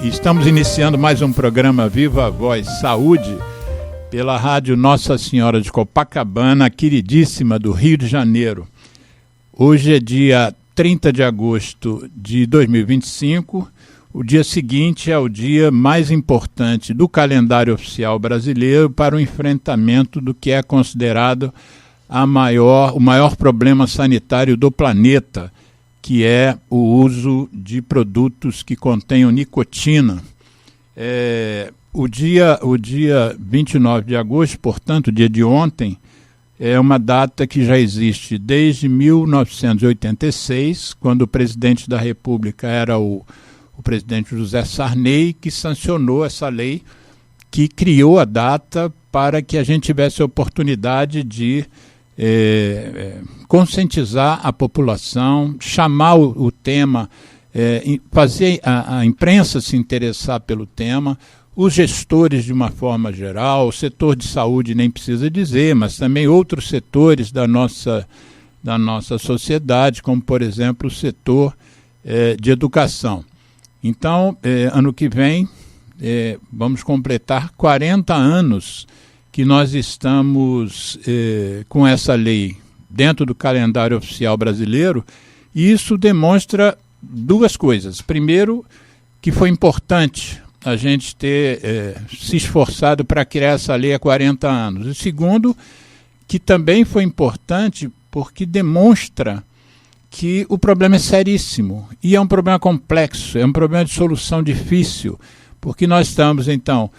Estamos iniciando mais um programa Viva Voz Saúde pela rádio Nossa Senhora de Copacabana, queridíssima do Rio de Janeiro. Hoje é dia 30 de agosto de 2025. O dia seguinte é o dia mais importante do calendário oficial brasileiro para o enfrentamento do que é considerado o maior problema sanitário do planeta, que é o uso de produtos que contenham nicotina. O dia 29 de agosto, portanto, o dia de ontem, é uma data que já existe desde 1986, quando o presidente da República era o presidente José Sarney, que sancionou essa lei, que criou a data para que a gente tivesse a oportunidade de conscientizar a população, chamar o tema, fazer a imprensa se interessar pelo tema, os gestores de uma forma geral, o setor de saúde nem precisa dizer, mas também outros setores da nossa sociedade, como por exemplo o setor de educação. Então, ano que vem, vamos completar 40 anos que nós estamos com essa lei dentro do calendário oficial brasileiro, e isso demonstra duas coisas. Primeiro, que foi importante a gente ter se esforçado para criar essa lei há 40 anos. E segundo, que também foi importante porque demonstra que o problema é seríssimo e é um problema complexo, é um problema de solução difícil, porque nós estamos, então,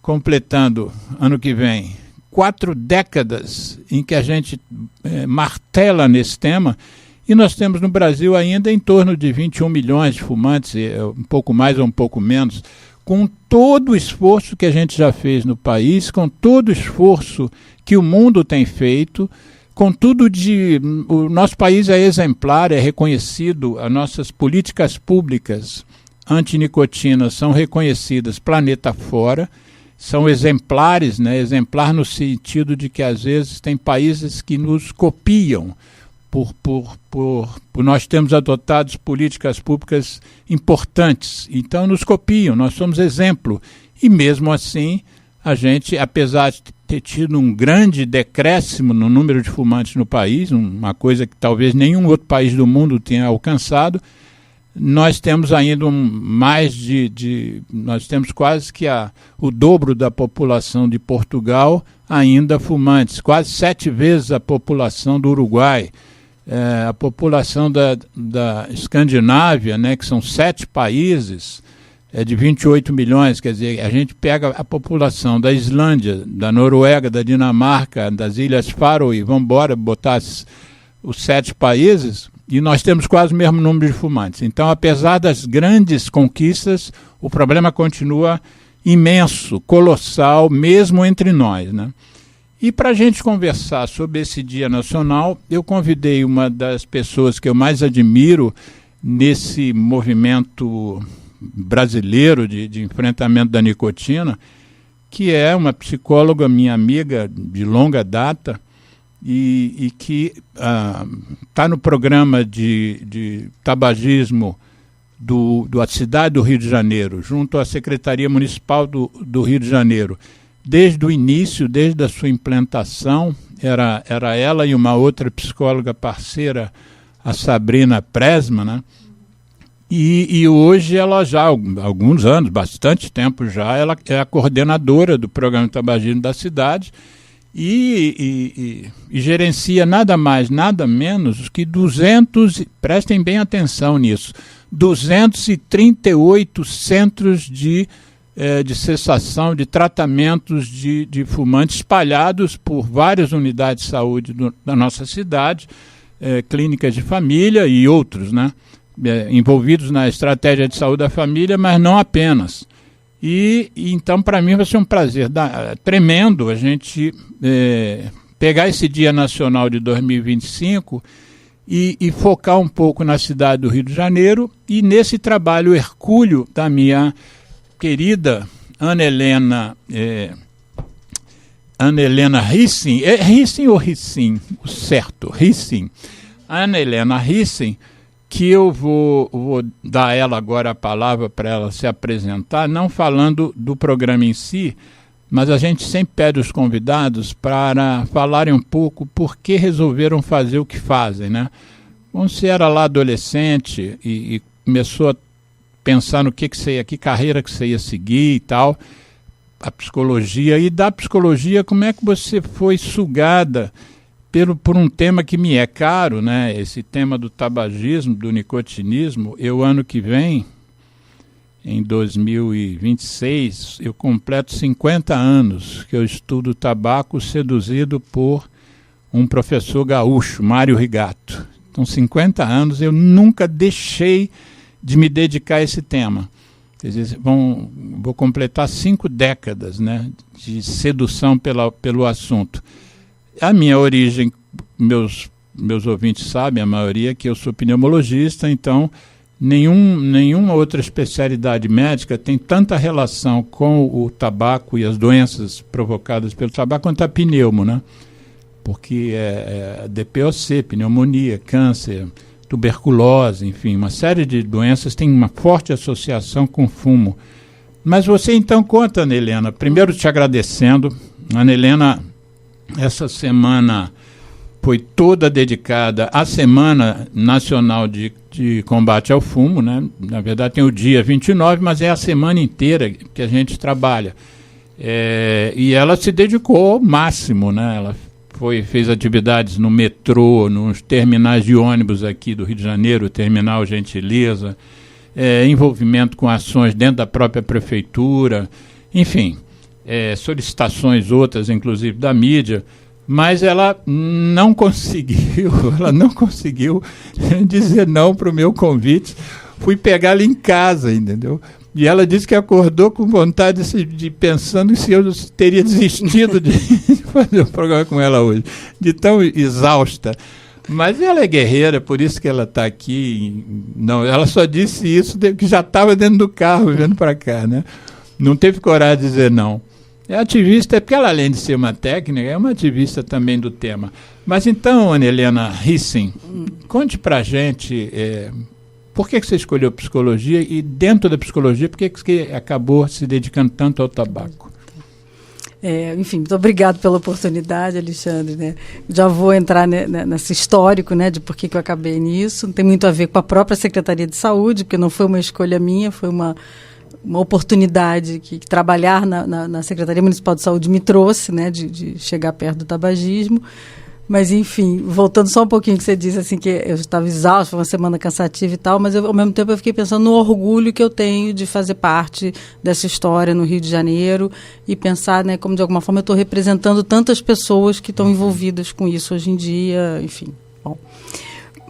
completando, ano que vem, 4 décadas em que a gente martela nesse tema, e nós temos no Brasil ainda em torno de 21 milhões de fumantes, um pouco mais ou um pouco menos, com todo o esforço que a gente já fez no país, com todo o esforço que o mundo tem feito, contudo, o nosso país é exemplar, é reconhecido, as nossas políticas públicas antinicotina são reconhecidas planeta fora, são exemplares, né? Exemplar no sentido de que às vezes tem países que nos copiam por nós termos adotado políticas públicas importantes, então nos copiam, nós somos exemplo, e mesmo assim a gente, apesar de ter tido um grande decréscimo no número de fumantes no país, uma coisa que talvez nenhum outro país do mundo tenha alcançado, nós temos ainda nós temos quase que o dobro da população de Portugal ainda fumantes, quase 7 vezes a população do Uruguai, a população da Escandinávia, né, que são 7 países, de 28 milhões, quer dizer, a gente pega a população da Islândia, da Noruega, da Dinamarca, das Ilhas Faroe, vamos embora botar os 7 países, e nós temos quase o mesmo número de fumantes. Então, apesar das grandes conquistas, o problema continua imenso, colossal, mesmo entre nós, né? E para a gente conversar sobre esse Dia Nacional, eu convidei uma das pessoas que eu mais admiro nesse movimento brasileiro de enfrentamento da nicotina, que é uma psicóloga, minha amiga de longa data, e que está no programa de tabagismo da cidade do Rio de Janeiro, junto à Secretaria Municipal do Rio de Janeiro. Desde o início, desde a sua implantação, era ela e uma outra psicóloga parceira, a Sabrina Presma, né? E hoje ela já há alguns anos, bastante tempo já, ela é a coordenadora do programa de tabagismo da cidade e gerencia nada mais, nada menos que prestem bem atenção nisso, 238 centros de cessação, de tratamentos de fumantes espalhados por várias unidades de saúde da nossa cidade, clínicas de família e outros, né? Envolvidos na estratégia de saúde da família, mas não apenas. E então, para mim, vai ser um prazer tremendo a gente pegar esse Dia Nacional de 2025 e focar um pouco na cidade do Rio de Janeiro e nesse trabalho hercúleo da minha querida Ana Helena Hissing. É Hissing ou Hissing? O certo, Hissing. Ana Helena Hissing, que eu vou dar a ela agora a palavra para ela se apresentar, não falando do programa em si, mas a gente sempre pede os convidados para falarem um pouco por que resolveram fazer o que fazem, né? Quando você era lá adolescente e começou a pensar no que você ia, que carreira que você ia seguir e tal, a psicologia, e da psicologia, como é que você foi sugada por um tema que me é caro, né? Esse tema do tabagismo, do nicotinismo. Eu, ano que vem, em 2026, eu completo 50 anos que eu estudo tabaco, seduzido por um professor gaúcho, Mário Rigato. Então, 50 anos eu nunca deixei de me dedicar a esse tema. Quer dizer, vou completar 5 décadas, né, de sedução pelo assunto. A minha origem, meus ouvintes sabem, a maioria, que eu sou pneumologista, então nenhuma outra especialidade médica tem tanta relação com o tabaco e as doenças provocadas pelo tabaco quanto a pneumo, né? Porque é DPOC, pneumonia, câncer, tuberculose, enfim, uma série de doenças tem uma forte associação com fumo. Mas você então conta, Ana Helena, primeiro te agradecendo. Ana Helena, essa semana foi toda dedicada à Semana Nacional de Combate ao Fumo, né? Na verdade tem o dia 29, mas é a semana inteira que a gente trabalha. E ela se dedicou ao máximo, né? Ela fez atividades no metrô, nos terminais de ônibus aqui do Rio de Janeiro, o Terminal Gentileza, envolvimento com ações dentro da própria prefeitura, enfim, solicitações outras, inclusive da mídia, mas ela não conseguiu dizer não para o meu convite. Fui pegá-la em casa, entendeu? E ela disse que acordou com vontade de pensando se eu teria desistido de fazer o programa com ela hoje, de tão exausta. Mas ela é guerreira, por isso que ela está aqui. Não, ela só disse isso que já estava dentro do carro, vindo para cá, né? Não teve coragem de dizer não. É ativista, porque ela, além de ser uma técnica, é uma ativista também do tema. Mas então, Ana Helena Hissing, conte para a gente... por que você escolheu psicologia e, dentro da psicologia, por que você acabou se dedicando tanto ao tabaco? Enfim, muito obrigado pela oportunidade, Alexandre, né? Já vou entrar nesse histórico, né, de por que eu acabei nisso. Não tem muito a ver com a própria Secretaria de Saúde, porque não foi uma escolha minha, foi uma oportunidade que trabalhar na Secretaria Municipal de Saúde me trouxe, né, de chegar perto do tabagismo. Mas, enfim, voltando só um pouquinho que você disse, assim, que eu estava exausto, foi uma semana cansativa e tal, mas ao mesmo tempo eu fiquei pensando no orgulho que eu tenho de fazer parte dessa história no Rio de Janeiro e pensar, né, como de alguma forma eu estou representando tantas pessoas que estão envolvidas com isso hoje em dia, enfim, bom.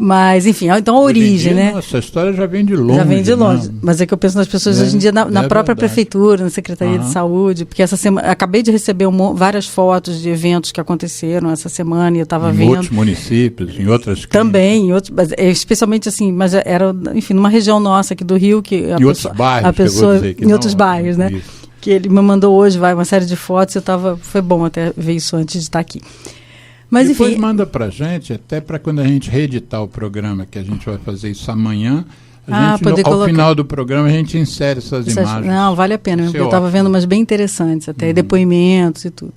Mas, enfim, então a origem, né? Nossa, a história já vem de longe. Já vem de longe. Não. Mas é que eu penso nas pessoas hoje em dia na própria prefeitura, na Secretaria de Saúde, porque essa semana acabei de receber várias fotos de eventos que aconteceram essa semana e eu estava vendo. Em outros municípios, em outras também, em outros, especialmente assim, mas era, enfim, numa região nossa aqui do Rio que em outros bairros, em outros bairros, né? Isso. Que ele me mandou hoje, uma série de fotos, foi bom até ver isso antes de estar aqui. Mas, depois enfim, manda para a gente, até para quando a gente reeditar o programa, que a gente vai fazer isso amanhã, ao final do programa a gente insere essas imagens. Não, vale a pena, porque eu estava vendo umas bem interessantes, até depoimentos e tudo.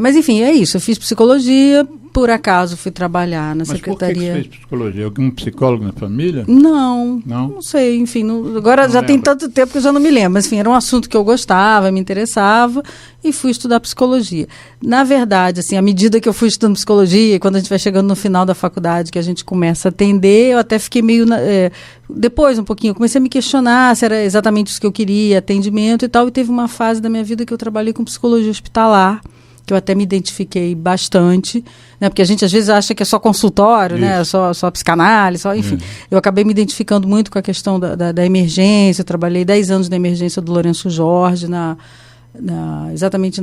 Mas, enfim, é isso. Eu fiz psicologia, por acaso fui trabalhar na secretaria. Mas por que você fez psicologia? Algum psicólogo na família? Não sei, enfim. Agora não já lembro. Tem tanto tempo que eu já não me lembro. Mas, enfim, era um assunto que eu gostava, me interessava e fui estudar psicologia. Na verdade, assim, à medida que eu fui estudando psicologia, quando a gente vai chegando no final da faculdade, que a gente começa a atender, eu até fiquei meio... depois, um pouquinho, eu comecei a me questionar se era exatamente isso que eu queria, atendimento e tal. E teve uma fase da minha vida que eu trabalhei com psicologia hospitalar, que eu até me identifiquei bastante, né? Porque a gente às vezes acha que é só consultório, né? Só psicanálise, enfim. Eu acabei me identificando muito com a questão da emergência. Eu trabalhei 10 anos na emergência do Lourenço Jorge, exatamente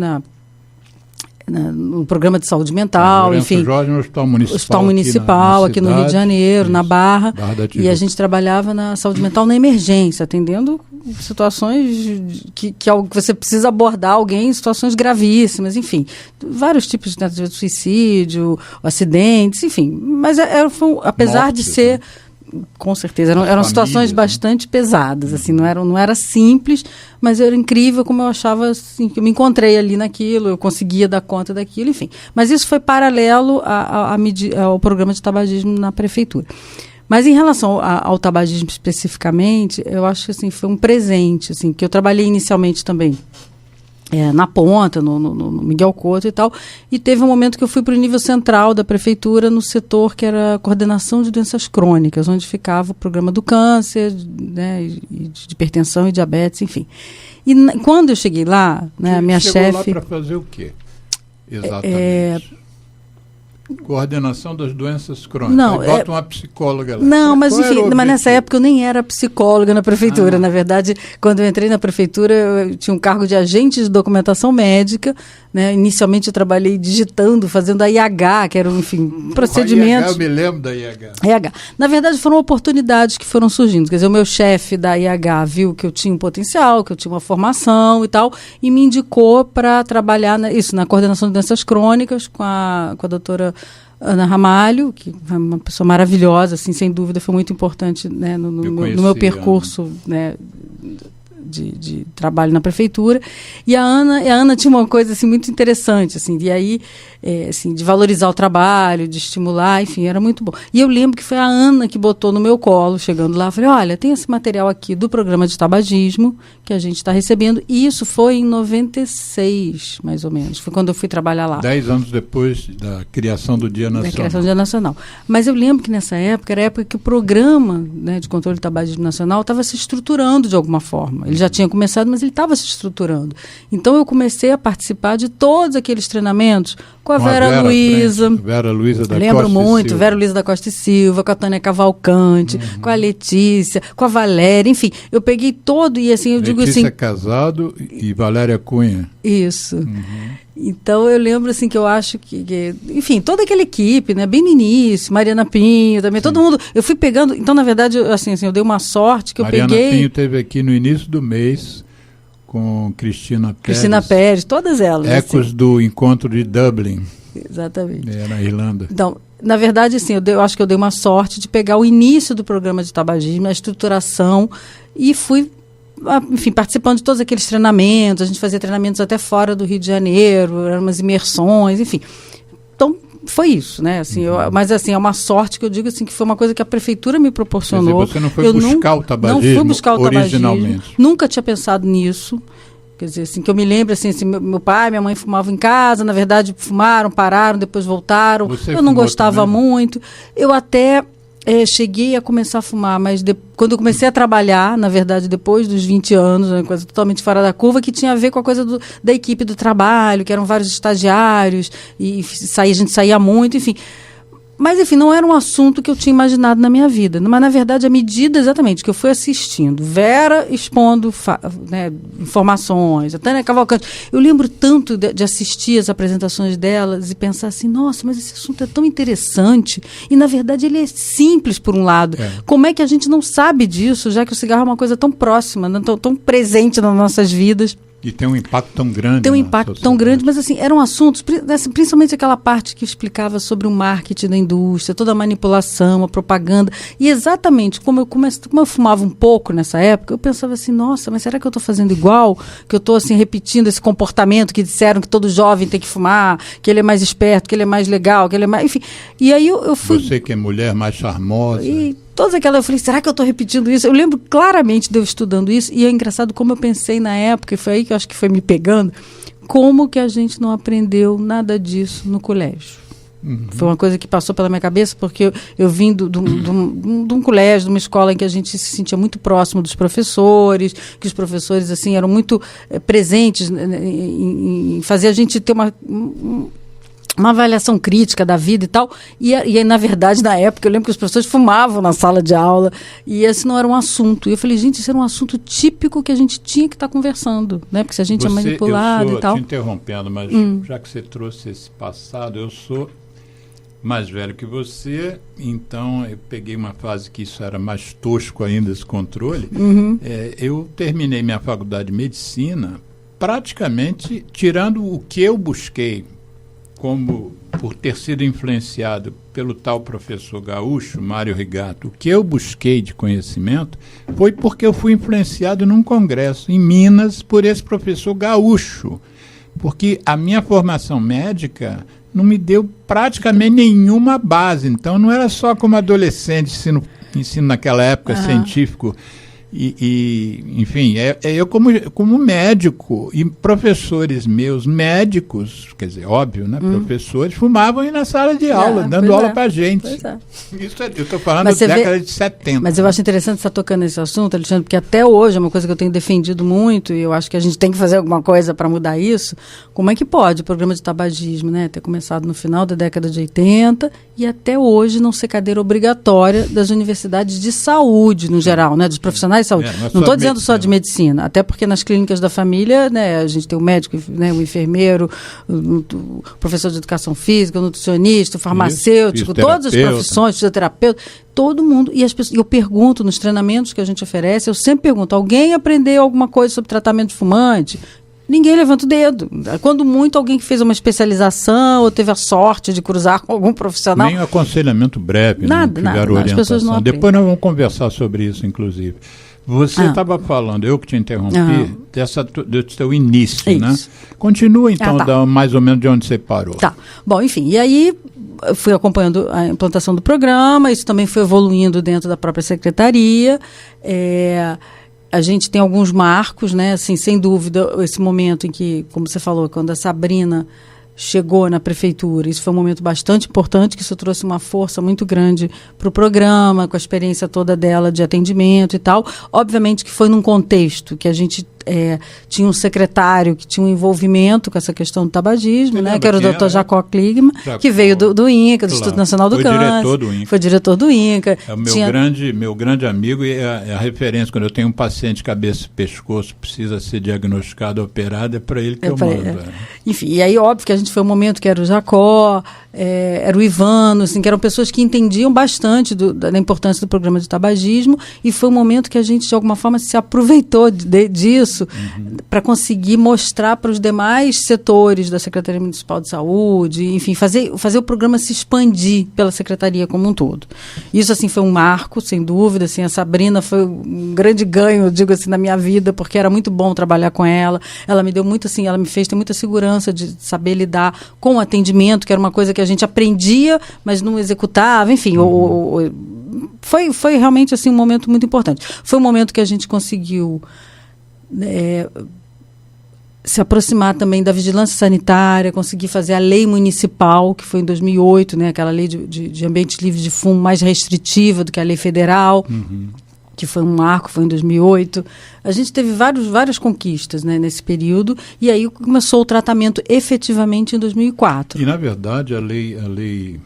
no programa de saúde mental, enfim. Jorge, no Hospital Municipal aqui no Rio de Janeiro, isso, na Barra. E a gente trabalhava na saúde mental na emergência, atendendo situações que você precisa abordar alguém em situações gravíssimas, enfim. Vários tipos de tentativa de suicídio, acidentes, enfim. Mas apesar de ser... com certeza. Eram situações bastante pesadas, assim, não era simples, mas era incrível como eu achava, assim, que eu me encontrei ali naquilo, eu conseguia dar conta daquilo, enfim. Mas isso foi paralelo ao programa de tabagismo na prefeitura. Mas em relação ao tabagismo especificamente, eu acho que assim, foi um presente, assim, que eu trabalhei inicialmente também na ponta, no Miguel Couto e tal, e teve um momento que eu fui para o nível central da prefeitura, no setor que era a coordenação de doenças crônicas, onde ficava o programa do câncer, né, e de hipertensão e diabetes, enfim. E quando eu cheguei lá, né, a minha chefe... Chegou lá para fazer o quê? Exatamente. Coordenação das doenças crônicas. Não, bota uma psicóloga lá. Não, mas enfim, mas nessa época eu nem era psicóloga na prefeitura. Na verdade, quando eu entrei na prefeitura, eu tinha um cargo de agente de documentação médica, né? Inicialmente eu trabalhei digitando, fazendo a IH, que eram, enfim, procedimentos. Eu me lembro da IH. Na verdade, foram oportunidades que foram surgindo. Quer dizer, o meu chefe da IH viu que eu tinha um potencial, que eu tinha uma formação e tal, e me indicou para trabalhar na coordenação de doenças crônicas com a doutora Ana Ramalho, que é uma pessoa maravilhosa, assim, sem dúvida, foi muito importante, né, no meu percurso, né, de trabalho na prefeitura. E a Ana tinha uma coisa assim, muito interessante, assim, e aí, assim, de valorizar o trabalho, de estimular, enfim, era muito bom. E eu lembro que foi a Ana que botou no meu colo, chegando lá, falei, olha, tem esse material aqui do programa de tabagismo que a gente está recebendo, e isso foi em 96, mais ou menos, foi quando eu fui trabalhar lá. 10 anos depois da criação do Dia Nacional. Da criação do Dia Nacional. Mas eu lembro que nessa época, era a época que o programa, né, de controle do tabagismo nacional estava se estruturando de alguma forma. Ele já tinha começado, mas ele estava se estruturando. Então eu comecei a participar de todos aqueles treinamentos com a Vera Luiza. Vera Luiza da Costa lembro muito, Vera Luiza da Costa e Silva, com a Tânia Cavalcante, com a Letícia, com a Valéria, enfim, eu peguei todo e assim, eu digo assim... Letícia Casado e Valéria Cunha. Isso. Então eu lembro assim que eu acho que enfim, toda aquela equipe, né, bem no início, Mariana Pinho também, todo mundo, eu fui pegando, então na verdade, assim, eu dei uma sorte que Mariana eu peguei... Pinho esteve aqui no início do mês com Cristina Pérez, todas elas. Ecos assim. do encontro de Dublin. Exatamente. Na Irlanda. Então, na verdade, assim, eu acho que eu dei uma sorte de pegar o início do programa de tabagismo, a estruturação, e fui, enfim, participando de todos aqueles treinamentos. A gente fazia treinamentos até fora do Rio de Janeiro, eram umas imersões, enfim. Então, foi isso, né? Assim, mas assim, é uma sorte que eu digo assim, que foi uma coisa que a prefeitura me proporcionou. Quer dizer, você não foi buscar o tabagismo não fui buscar o originalmente. Tabagismo, nunca tinha pensado nisso. Quer dizer, assim, que eu me lembro, assim, meu pai e minha mãe fumavam em casa, na verdade fumaram, pararam, depois voltaram. Eu não gostava muito. Eu até cheguei a começar a fumar, mas quando eu comecei a trabalhar, na verdade, depois dos 20 anos, uma coisa totalmente fora da curva, que tinha a ver com a coisa da equipe do trabalho, que eram vários estagiários, e a gente saía muito, enfim... Mas, enfim, não era um assunto que eu tinha imaginado na minha vida. Mas, na verdade, à medida exatamente que eu fui assistindo, Vera expondo né, informações, a Tânia Cavalcante. Eu lembro tanto de assistir as apresentações delas e pensar assim, nossa, mas esse assunto é tão interessante. E, na verdade, ele é simples, por um lado. Como é que a gente não sabe disso, já que o cigarro é uma coisa tão próxima, né, tão presente nas nossas vidas? E tem um impacto tão grande. Tem um impacto tão grande, mas assim, eram assuntos, principalmente aquela parte que explicava sobre o marketing da indústria, toda a manipulação, a propaganda. E exatamente como eu fumava um pouco nessa época, eu pensava assim, nossa, mas será que eu estou fazendo igual? Que eu estou assim, repetindo esse comportamento que disseram que todo jovem tem que fumar, que ele é mais esperto, que ele é mais legal, que ele é mais... Enfim, e aí eu fui... Você que é mulher, mais charmosa... Todas aquelas, eu falei, será que eu estou repetindo isso? Eu lembro claramente de eu estudando isso, e é engraçado como eu pensei na época, e foi aí que eu acho que foi me pegando, como que a gente não aprendeu nada disso no colégio. Foi uma coisa que passou pela minha cabeça, porque eu vim de um colégio, de uma escola em que a gente se sentia muito próximo dos professores, que os professores assim, eram muito presentes em fazer a gente ter uma avaliação crítica da vida e tal, e na verdade, na época, eu lembro que os professores fumavam na sala de aula, e esse não era um assunto. E eu falei, gente, isso era um assunto típico que a gente tinha que estar conversando, né? Porque se a gente é manipulado e tal... Te interrompendo, mas já que você trouxe esse passado, eu sou mais velho que você, então eu peguei uma fase que isso era mais tosco ainda, esse controle. Eu terminei minha faculdade de medicina praticamente tirando o que eu busquei. por ter sido influenciado pelo tal professor gaúcho, Mário Rigato, o que eu busquei de conhecimento foi porque eu fui influenciado num congresso em Minas por esse professor gaúcho, porque a minha formação médica não me deu praticamente nenhuma base, então não era só como adolescente, ensino naquela época científico, enfim, eu como médico, e professores meus médicos, quer dizer, óbvio, né, professores, fumavam aí na sala de aula, dando aula para a gente. Isso eu estou falando da década de 70. Mas eu acho interessante você estar tocando nesse assunto, Alexandre, porque até hoje é uma coisa que eu tenho defendido muito, e eu acho que a gente tem que fazer alguma coisa para mudar isso. Como é que pode o programa de tabagismo, né, ter começado no final da década de 80 e até hoje não ser cadeira obrigatória das universidades de saúde, no geral, né, dos profissionais de saúde. Não estou dizendo só de medicina, até porque nas clínicas da família, né, a gente tem o médico, né, o enfermeiro, o professor de educação física, o nutricionista, o farmacêutico, todas as profissões, fisioterapeuta, todo mundo. E as pessoas, eu pergunto nos treinamentos que a gente oferece, eu sempre pergunto, alguém aprendeu alguma coisa sobre tratamento de fumante? Ninguém levanta o dedo. Quando muito, alguém que fez uma especialização ou teve a sorte de cruzar com algum profissional. Nem aconselhamento breve, nada. As pessoas não aprendem. Depois nós vamos conversar sobre isso, inclusive. Você estava falando, eu que te interrompi, do teu início, isso, né? Continua, então, mais ou menos de onde você parou. Tá. Bom, enfim, e aí fui acompanhando a implantação do programa, isso também foi evoluindo dentro da própria secretaria. A gente tem alguns marcos, né? Assim, sem dúvida, esse momento em que, como você falou, quando a Sabrina chegou na prefeitura, isso foi um momento bastante importante, que isso trouxe uma força muito grande para o programa, com a experiência toda dela de atendimento e tal. Obviamente que foi num contexto que a gente tinha um secretário que tinha um envolvimento com essa questão do tabagismo, né, que era o Dr. Jacó Kligman, que veio do INCA, do Instituto Nacional do Câncer. Foi diretor do INCA. É o meu grande amigo e é a referência. Quando eu tenho um paciente cabeça e pescoço, precisa ser diagnosticado, operado, é para ele que eu mando. Enfim, e aí óbvio que a gente foi um momento que era o Jacó, era o Ivano, assim, que eram pessoas que entendiam bastante da importância do programa de tabagismo, e foi um momento que a gente, de alguma forma, se aproveitou disso para conseguir mostrar para os demais setores da Secretaria Municipal de Saúde, enfim, fazer o programa se expandir pela Secretaria como um todo. Isso, assim, foi um marco, sem dúvida, assim, a Sabrina foi um grande ganho, digo assim, na minha vida, porque era muito bom trabalhar com ela me deu muito, assim, ela me fez ter muita segurança de saber lidar com o atendimento, que era uma coisa que a gente aprendia, mas não executava, enfim, foi realmente, assim, um momento muito importante. Foi um momento que a gente conseguiu se aproximar também da vigilância sanitária, conseguir fazer a lei municipal, que foi em 2008, né, aquela lei de ambientes livres de fumo mais restritiva do que a lei federal, que foi um marco, foi em 2008. A gente teve várias conquistas, né, nesse período, e aí começou o tratamento efetivamente em 2004. E, na verdade, a lei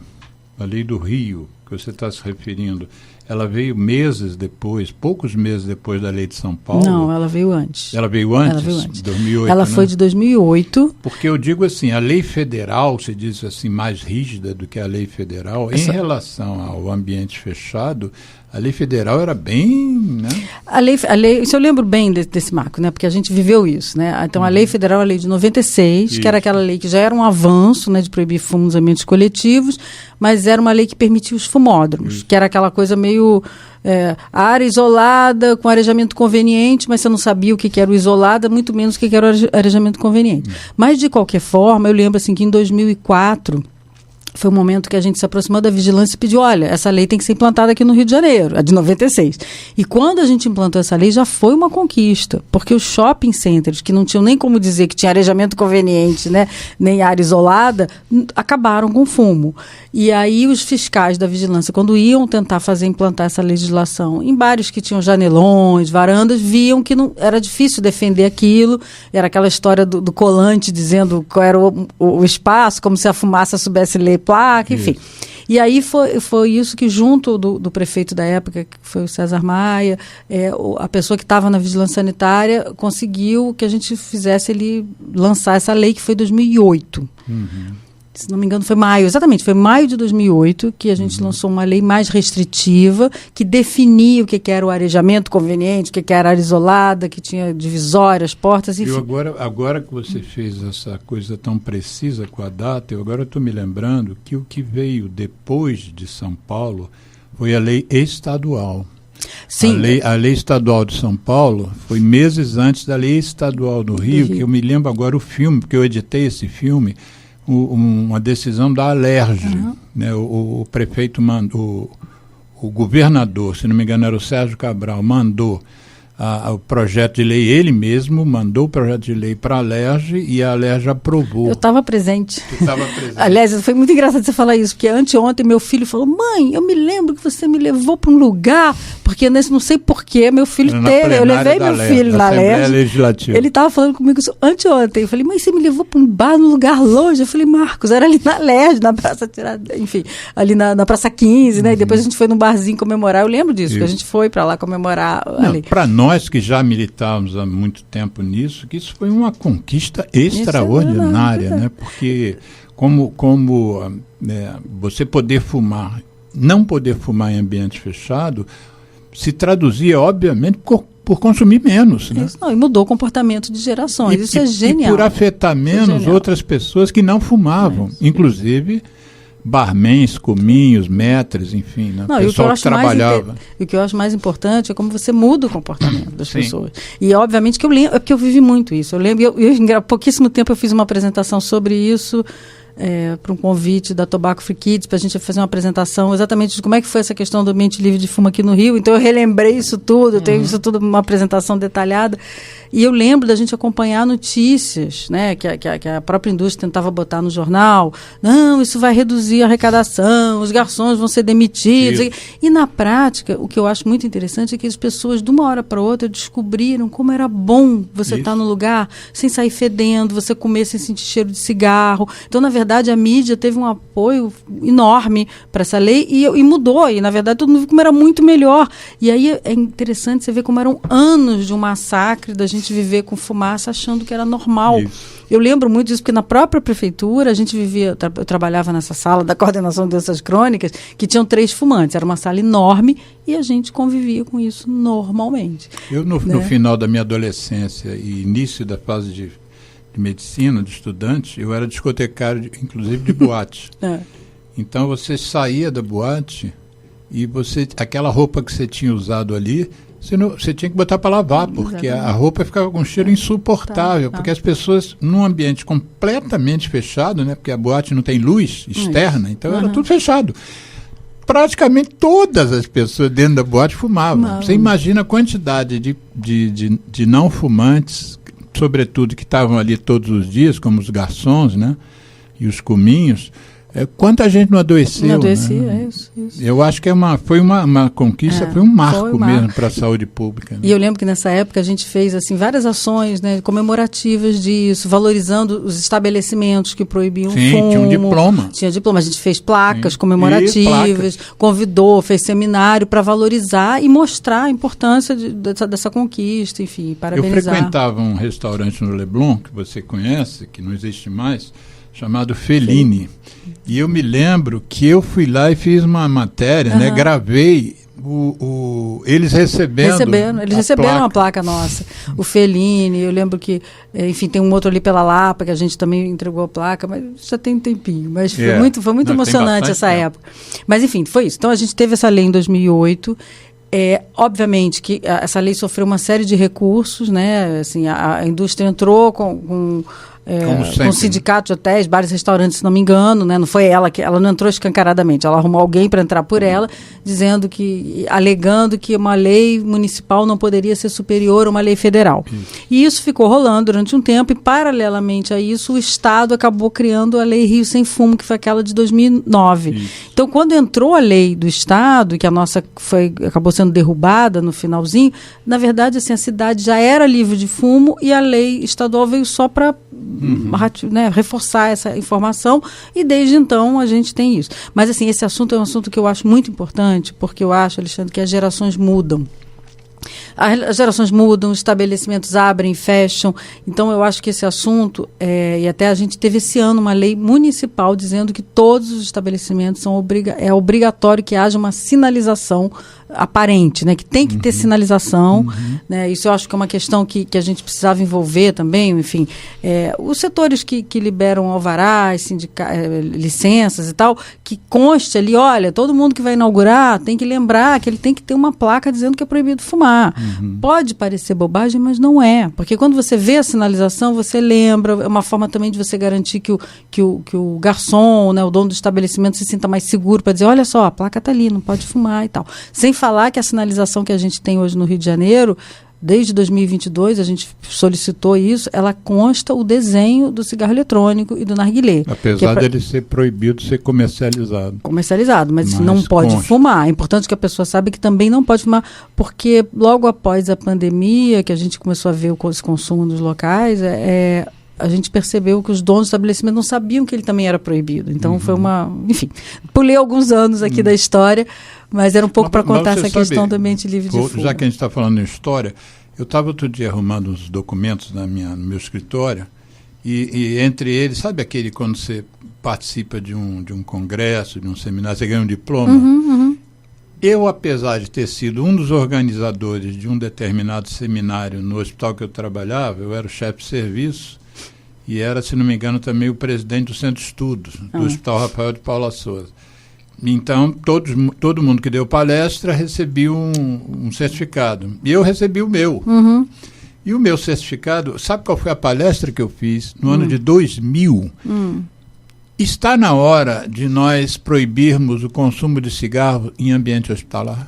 do Rio, que você está se referindo, ela veio poucos meses depois da lei de São Paulo? Não, ela veio antes. Ela veio antes? 2008, ela foi de 2008. Porque eu digo assim, a lei federal, se diz assim, mais rígida do que a lei federal, em relação ao ambiente fechado, a lei federal era bem, né? A lei, isso eu lembro bem desse marco, né? Porque a gente viveu isso, né? Então, a lei federal é a lei de 96, que era aquela lei que já era um avanço, né, de proibir fumo nos ambientes coletivos, mas era uma lei que permitia os fumódromos, que era aquela coisa meio área isolada, com arejamento conveniente, mas você não sabia o que era o isolado, muito menos o que era o arejamento conveniente. Mas, de qualquer forma, eu lembro assim, que em 2004... foi um momento que a gente se aproximou da vigilância e pediu, olha, essa lei tem que ser implantada aqui no Rio de Janeiro, a de 96. E quando a gente implantou essa lei, já foi uma conquista, porque os shopping centers, que não tinham nem como dizer que tinha arejamento conveniente, né, nem área isolada, acabaram com o fumo. E aí os fiscais da vigilância, quando iam tentar implantar essa legislação em bares que tinham janelões, varandas, viam que não, era difícil defender aquilo, era aquela história do colante dizendo qual era o espaço, como se a fumaça soubesse ler placa, enfim. E aí foi isso que, junto do prefeito da época, que foi o César Maia, a pessoa que estava na vigilância sanitária, conseguiu que a gente fizesse ele lançar essa lei, que foi em 2008. se não me engano, foi maio de 2008 que a gente lançou uma lei mais restritiva, que definia o que era o arejamento conveniente, o que era área isolada, que tinha divisórias, portas, enfim. Agora que você fez essa coisa tão precisa com a data, agora estou me lembrando que o que veio depois de São Paulo foi a lei estadual. Sim. A lei estadual de São Paulo foi meses antes da lei estadual do Rio, que eu me lembro agora o filme, porque eu editei esse filme, uma decisão da Alerj, né? O prefeito mandou, o governador, se não me engano era o Sérgio Cabral, mandou o projeto de lei, ele mesmo mandou o projeto de lei para a Alerj e a Alerj aprovou. Eu estava presente. Tu estava presente. Aliás, foi muito engraçado você falar isso, porque anteontem meu filho falou: mãe, eu me lembro que você me levou para um lugar, porque não sei porquê, meu filho teve, eu levei meu filho na Alerj. Legislativa. Ele estava falando comigo isso anteontem. Eu falei: mãe, você me levou para um bar num lugar longe? Eu falei: Marcos, era ali na Alerj, na Praça Tiradentes, enfim, ali na Praça 15, né? E depois a gente foi num barzinho comemorar, eu lembro disso, que a gente foi para lá comemorar ali. Para nós que já militávamos há muito tempo nisso, que isso foi uma conquista extraordinária, né? Porque como você poder fumar, não poder fumar em ambiente fechado, se traduzia, obviamente, por consumir menos. Né? Isso, e mudou o comportamento de gerações, isso é genial. E por afetar menos outras pessoas que não fumavam, inclusive barmans, cominhos, maîtres, enfim, né? Não, pessoal que trabalhava. E o que eu acho mais importante é como você muda o comportamento das pessoas. E obviamente que eu lembro, é porque eu vivi muito isso. Eu lembro, há pouquíssimo tempo eu fiz uma apresentação sobre isso, para um convite da Tobacco Free Kids, para a gente fazer uma apresentação exatamente de como é que foi essa questão do ambiente livre de fumo aqui no Rio. Então eu relembrei isso tudo, eu tenho isso tudo, uma apresentação detalhada. E eu lembro da gente acompanhar notícias, né, que a própria indústria tentava botar no jornal. Não, isso vai reduzir a arrecadação, os garçons vão ser demitidos. E na prática, o que eu acho muito interessante é que as pessoas, de uma hora para outra, descobriram como era bom você estar no lugar sem sair fedendo, você comer sem sentir cheiro de cigarro. Então, na verdade, a mídia teve um apoio enorme para essa lei e mudou. E, na verdade, todo mundo viu como era muito melhor. E aí é interessante você ver como eram anos de um massacre da gente viver com fumaça achando que era normal. Isso. Eu lembro muito disso, porque na própria prefeitura a gente vivia, eu trabalhava nessa sala da coordenação de doenças crônicas, que tinham 3 fumantes, era uma sala enorme e a gente convivia com isso normalmente. Eu no final da minha adolescência e início da fase de medicina, de estudante, eu era discotecário, inclusive de boate. Então você saía da boate e aquela roupa que você tinha usado ali, você tinha que botar para lavar, porque a roupa ficava com um cheiro insuportável, porque as pessoas, num ambiente completamente fechado, né, porque a boate não tem luz externa, então era tudo fechado. Praticamente todas as pessoas dentro da boate fumavam. Você imagina a quantidade de não fumantes, sobretudo que estavam ali todos os dias, como os garçons, né, e os cominhos. Quanta gente não adoeceu? Não adoecia, né? Isso. Eu acho que foi uma conquista, foi um marco mesmo para a saúde pública. Né? E eu lembro que nessa época a gente fez assim, várias ações, né, comemorativas disso, valorizando os estabelecimentos que proibiam fumo. Tinha um diploma. Tinha diploma. A gente fez placas comemorativas, convidou, fez seminário para valorizar e mostrar a importância dessa conquista, enfim, parabenizar. Eu frequentava um restaurante no Leblon, que você conhece, que não existe mais, chamado Fellini. E eu me lembro que eu fui lá e fiz uma matéria, né? Gravei eles receberam uma placa nossa. O Fellini, eu lembro que, enfim, tem um outro ali pela Lapa, que a gente também entregou a placa, mas já tem um tempinho. Mas foi muito emocionante essa época. Mas, enfim, foi isso. Então, a gente teve essa lei em 2008. Obviamente que essa lei sofreu uma série de recursos, né? Assim, a indústria entrou com um sindicato de hotéis, bares, restaurantes, se não me engano, né? Não foi ela não entrou escancaradamente, ela arrumou alguém para entrar por ela, alegando que uma lei municipal não poderia ser superior a uma lei federal. E isso ficou rolando durante um tempo e, paralelamente a isso, o Estado acabou criando a Lei Rio Sem Fumo, que foi aquela de 2009. Então, quando entrou a lei do Estado, que a nossa acabou sendo derrubada no finalzinho, na verdade, assim, a cidade já era livre de fumo e a lei estadual veio só para reforçar essa informação, e desde então a gente tem isso. Mas assim, esse assunto é um assunto que eu acho muito importante, porque eu acho, Alexandre, que as gerações mudam. As gerações mudam, os estabelecimentos abrem e fecham. Então, eu acho que esse assunto, e até a gente teve esse ano uma lei municipal dizendo que todos os estabelecimentos é obrigatório que haja uma sinalização aparente, né? Que tem que ter sinalização. Né? Isso eu acho que é uma questão que a gente precisava envolver também. Enfim, os setores que liberam alvarás, licenças e tal, que conste ali, olha, todo mundo que vai inaugurar tem que lembrar que ele tem que ter uma placa dizendo que é proibido fumar. Pode parecer bobagem, mas não é. Porque quando você vê a sinalização, você lembra. É uma forma também de você garantir que o garçom, né, o dono do estabelecimento, se sinta mais seguro para dizer, olha só, a placa está ali, não pode fumar e tal. Sem falar que a sinalização que a gente tem hoje no Rio de Janeiro, desde 2022, a gente solicitou isso, ela consta o desenho do cigarro eletrônico e do narguilé. Apesar dele ser proibido ser comercializado. Comercializado, mas não pode fumar. É importante que a pessoa saiba que também não pode fumar, porque logo após a pandemia, que a gente começou a ver esse consumo nos locais, a gente percebeu que os donos do estabelecimento não sabiam que ele também era proibido. Então foi uma... Enfim, pulei alguns anos aqui da história, mas era um pouco para contar essa questão do ambiente livre de fumo. Já que a gente está falando em história, eu estava outro dia arrumando uns documentos no meu escritório, e entre eles, sabe aquele quando você participa de um congresso, de um seminário, você ganha um diploma? Eu, apesar de ter sido um dos organizadores de um determinado seminário no hospital que eu trabalhava, eu era o chefe de serviço, e era, se não me engano, também o presidente do Centro de Estudos, do Hospital Rafael de Paula Souza. Então, todo mundo que deu palestra recebia um certificado. E eu recebi o meu. E o meu certificado, sabe qual foi a palestra que eu fiz no ano de 2000? Está na hora de nós proibirmos o consumo de cigarro em ambiente hospitalar.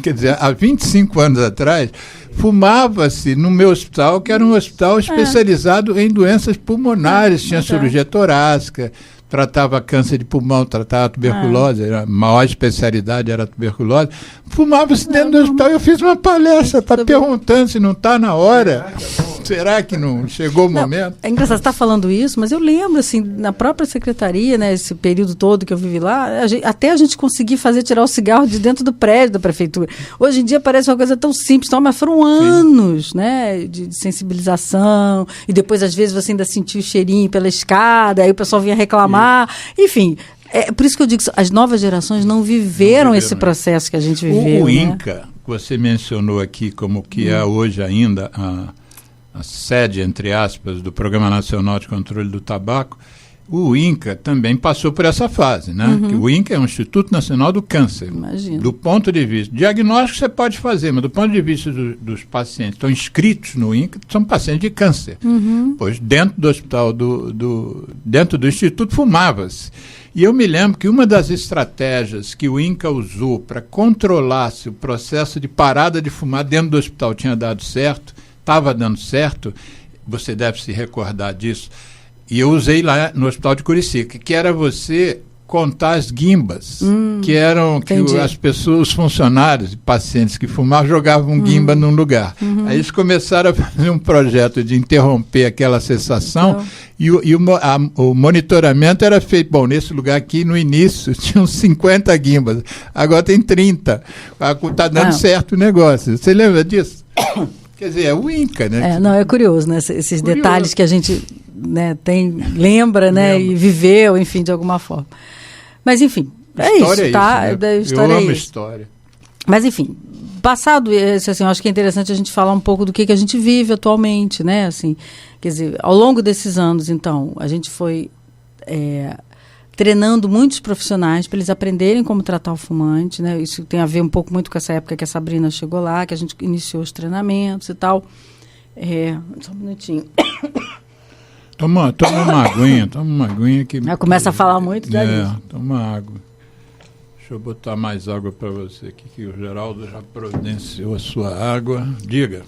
Quer dizer, há 25 anos atrás, fumava-se no meu hospital, que era um hospital especializado em doenças pulmonares, tinha cirurgia torácica, tratava câncer de pulmão, tratava tuberculose, a maior especialidade era a tuberculose. Fumava-se dentro do hospital. Eu fiz uma palestra perguntando se não está na hora. Será que não chegou o momento? É engraçado, você está falando isso, mas eu lembro, assim, na própria secretaria, né, esse período todo que eu vivi lá, até a gente conseguir tirar o cigarro de dentro do prédio da prefeitura. Hoje em dia parece uma coisa tão simples, mas foram anos, né, de sensibilização, e depois, às vezes, você ainda sentia o cheirinho pela escada, aí o pessoal vinha reclamar, enfim... por isso que eu digo que as novas gerações não viveram esse processo que a gente viveu. O INCA, que você mencionou aqui como que é hoje ainda a sede, entre aspas, do Programa Nacional de Controle do Tabaco, o INCA também passou por essa fase, né? O INCA é um Instituto Nacional do Câncer. Imagina. Do ponto de vista diagnóstico você pode fazer, mas do ponto de vista dos pacientes que estão inscritos no INCA, são pacientes de câncer. Pois dentro do hospital, dentro do Instituto, fumava-se. E eu me lembro que uma das estratégias que o INCA usou para controlar se o processo de parada de fumar dentro do hospital tinha dado certo, estava dando certo, você deve se recordar disso, e eu usei lá no Hospital de Curicica, que era você contar as guimbas, que eram que as pessoas, os funcionários e pacientes que fumavam, jogavam guimba num lugar. Aí eles começaram a fazer um projeto de interromper aquela cessação, e o monitoramento era feito, bom, nesse lugar aqui, no início, tinham 50 guimbas, agora tem 30. Está dando certo o negócio. Você lembra disso? Quer dizer, é o INCA, né? É curioso, né? Esses detalhes que a gente, né, lembra, né? E viveu, enfim, de alguma forma. Mas, enfim, história isso, tá? Né? Eu amo história. Mas, enfim, passado esse, assim, eu acho que é interessante a gente falar um pouco do que a gente vive atualmente, né? Assim, quer dizer, ao longo desses anos, então, a gente foi treinando muitos profissionais para eles aprenderem como tratar o fumante, né? Isso tem a ver um pouco muito com essa época que a Sabrina chegou lá, que a gente iniciou os treinamentos e tal. Só um minutinho. Toma uma aguinha que... Começa a falar muito, toma água. Deixa eu botar mais água para você aqui, que o Geraldo já providenciou a sua água. Diga.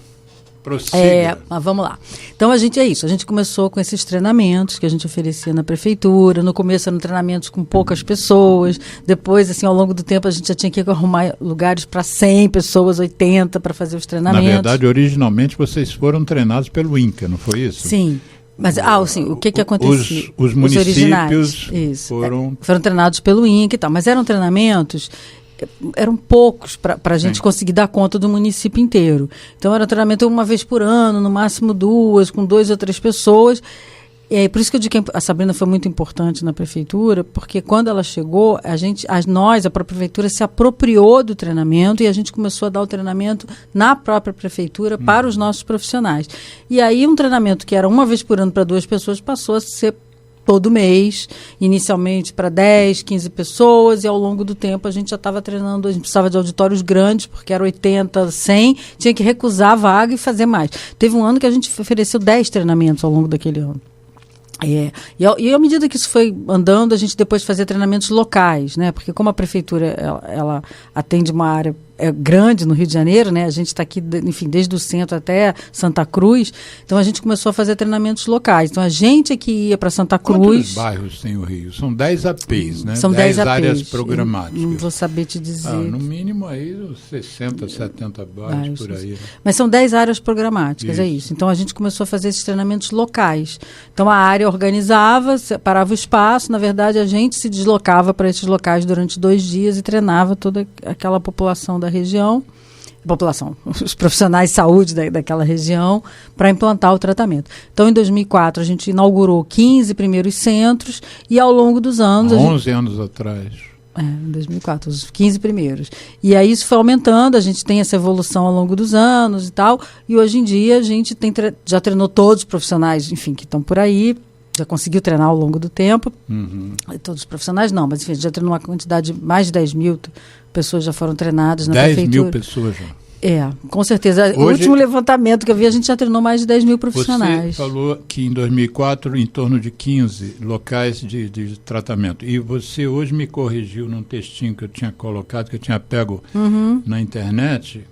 Prossiga. Mas vamos lá. Então, a gente começou com esses treinamentos que a gente oferecia na prefeitura. No começo eram treinamentos com poucas pessoas. Depois, assim, ao longo do tempo, a gente já tinha que arrumar lugares para 100 pessoas, 80 para fazer os treinamentos. Na verdade, originalmente, vocês foram treinados pelo INCA, não foi isso? Sim. Mas, sim, o que acontecia? Os municípios foram treinados pelo INCA e tal. Mas eram treinamentos eram poucos para a gente conseguir dar conta do município inteiro. Então era treinamento uma vez por ano, no máximo 2, com 2 ou 3 pessoas. E por isso que eu digo que a Sabrina foi muito importante na prefeitura, porque quando ela chegou, a própria prefeitura se apropriou do treinamento e a gente começou a dar o treinamento na própria prefeitura para os nossos profissionais. E aí um treinamento que era uma vez por ano para 2 pessoas passou a ser todo mês, inicialmente para 10, 15 pessoas, e ao longo do tempo a gente já estava treinando, a gente precisava de auditórios grandes, porque era 80, 100, tinha que recusar a vaga e fazer mais. Teve um ano que a gente ofereceu 10 treinamentos ao longo daquele ano. E à medida que isso foi andando, a gente depois fazia treinamentos locais, né? Porque como a prefeitura ela atende uma área grande no Rio de Janeiro, né? A gente está aqui, enfim, desde o centro até Santa Cruz, então a gente começou a fazer treinamentos locais. Então a gente é que ia para Santa Cruz. Quantos bairros tem o Rio? São 10 APs, né? São 10 áreas programáticas. Não vou saber te dizer. No mínimo aí 60, 70 bairros por aí. Né? Mas são 10 áreas programáticas, é isso. Então a gente começou a fazer esses treinamentos locais. Então a área organizava, separava o espaço, na verdade a gente se deslocava para esses locais durante 2 dias e treinava toda aquela população da região, os profissionais de saúde daquela região, para implantar o tratamento. Então, em 2004, a gente inaugurou 15 primeiros centros e, ao longo dos anos... 11 anos atrás. Em 2004, os 15 primeiros. E aí isso foi aumentando, a gente tem essa evolução ao longo dos anos e tal, e hoje em dia a gente já treinou todos os profissionais, enfim, que estão por aí, já conseguiu treinar ao longo do tempo. Todos os profissionais não, mas enfim, já treinou uma quantidade de mais de 10 mil pessoas já foram treinadas na prefeitura. 10 mil pessoas já. Com certeza. O último levantamento que eu vi, a gente já treinou mais de 10 mil profissionais. Você falou que em 2004, em torno de 15 locais de tratamento. E você hoje me corrigiu num textinho que eu tinha colocado, que eu tinha pego na internet.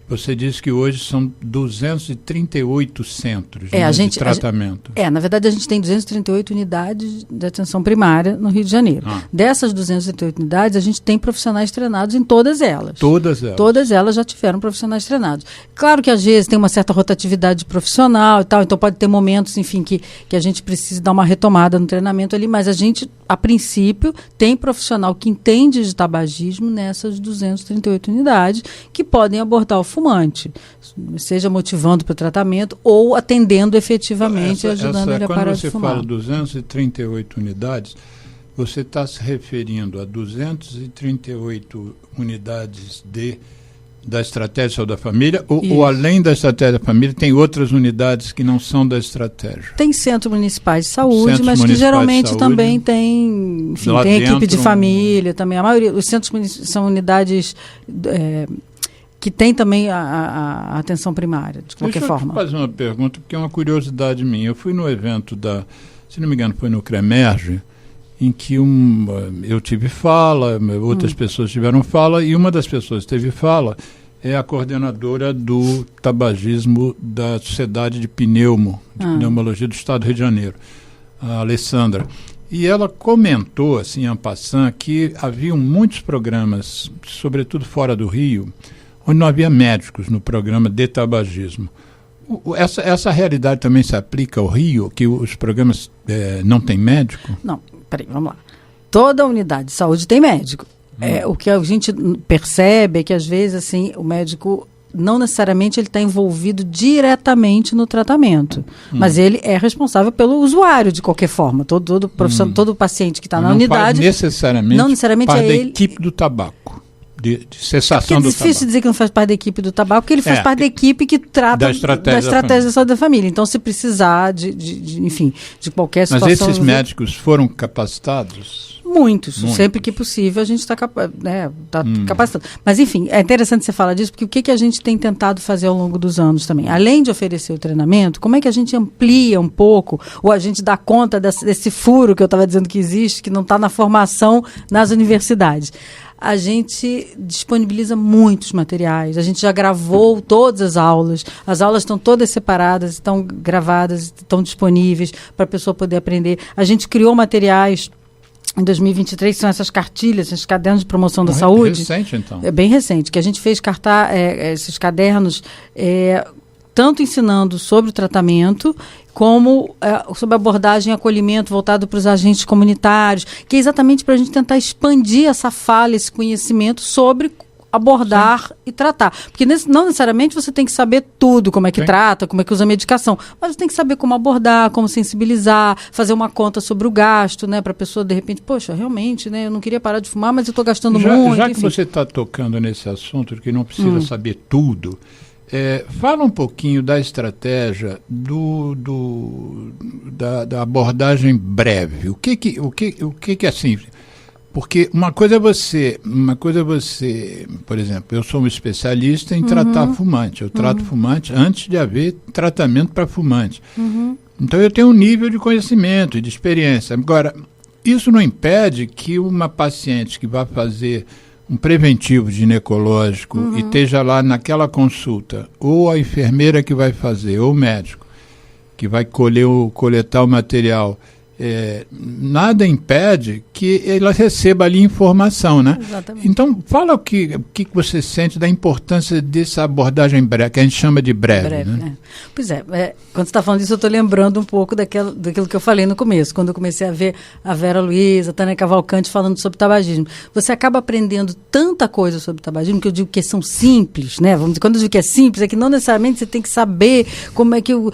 Você disse que hoje são 238 centros de tratamento. Na verdade, a gente tem 238 unidades de atenção primária no Rio de Janeiro. Dessas 238 unidades, a gente tem profissionais treinados em todas elas. Todas elas? Todas elas já tiveram profissionais treinados. Claro que às vezes tem uma certa rotatividade profissional e tal, então pode ter momentos, enfim, que a gente precisa dar uma retomada no treinamento ali, mas a gente, a princípio, tem profissional que entende de tabagismo nessas 238 unidades, que podem abordar o fumante, seja motivando para o tratamento ou atendendo efetivamente e ajudando ele a parar de fumar. Quando você fala 238 unidades, você está se referindo a 238 unidades da estratégia de saúde da família ou além da estratégia da família tem outras unidades que não são da estratégia? Tem centros municipais de saúde, mas que geralmente também tem, enfim, tem equipe de família também. A maioria, os centros são unidades que tem também a atenção primária, de qualquer forma. Deixa eu fazer uma pergunta, porque é uma curiosidade minha. Eu fui no evento se não me engano, foi no CREMERGE, em que eu tive fala, outras pessoas tiveram fala, e uma das pessoas que teve fala é a coordenadora do tabagismo da Sociedade de Pneumologia do Estado do Rio de Janeiro, a Alessandra. E ela comentou, assim, en passant, que haviam muitos programas, sobretudo fora do Rio, onde não havia médicos no programa de tabagismo. Essa realidade também se aplica ao Rio, que os programas não têm médico? Não, peraí, vamos lá. Toda unidade de saúde tem médico. O que a gente percebe é que, às vezes, assim, o médico não necessariamente ele está envolvido diretamente no tratamento, mas ele é responsável pelo usuário, de qualquer forma. Todo paciente que está na unidade... Não necessariamente é da ele... equipe do tabaco. De cessação do tabaco. É difícil dizer que não faz parte da equipe do tabaco, porque ele faz parte da equipe que trata da estratégia da saúde da família. Então, se precisar enfim, de qualquer situação... Mas esses médicos foram capacitados? Muitos. Sempre que possível a gente está capacitando. Mas, enfim, é interessante você falar disso, porque o que a gente tem tentado fazer ao longo dos anos também? Além de oferecer o treinamento, como é que a gente amplia um pouco, ou a gente dá conta desse furo que eu estava dizendo que existe, que não está na formação nas universidades? A gente disponibiliza muitos materiais, a gente já gravou todas as aulas estão todas separadas, estão gravadas, estão disponíveis para a pessoa poder aprender. A gente criou materiais em 2023, são essas cartilhas, esses cadernos de promoção da saúde. É recente, então. É bem recente, que a gente fez esses cadernos tanto ensinando sobre o tratamento, como sobre abordagem e acolhimento voltado para os agentes comunitários, que é exatamente para a gente tentar expandir essa fala, esse conhecimento sobre abordar e tratar. Porque não necessariamente você tem que saber tudo, como é que trata, como é que usa a medicação, mas você tem que saber como abordar, como sensibilizar, fazer uma conta sobre o gasto, né, para a pessoa, de repente, poxa, realmente, né, eu não queria parar de fumar, mas eu estou gastando muito. Já que você está tocando nesse assunto, que não precisa saber tudo, fala um pouquinho da estratégia da abordagem breve. O que assim... Porque uma coisa é você, por exemplo, eu sou um especialista em tratar fumante. Eu trato fumante antes de haver tratamento para fumante. Então eu tenho um nível de conhecimento e de experiência. Agora, isso não impede que uma paciente que vai fazer um preventivo ginecológico e esteja lá naquela consulta, ou a enfermeira que vai fazer, ou o médico que vai coletar o material, nada impede que ela receba ali informação, né? Exatamente. Então, fala o que você sente da importância dessa abordagem breve, que a gente chama de breve, né? Pois quando você está falando disso, eu estou lembrando um pouco daquilo que eu falei no começo, quando eu comecei a ver a Vera Luiza, a Tânia Cavalcante falando sobre tabagismo. Você acaba aprendendo tanta coisa sobre tabagismo, que eu digo que são simples, né? Vamos dizer, quando eu digo que é simples, é que não necessariamente você tem que saber como é que o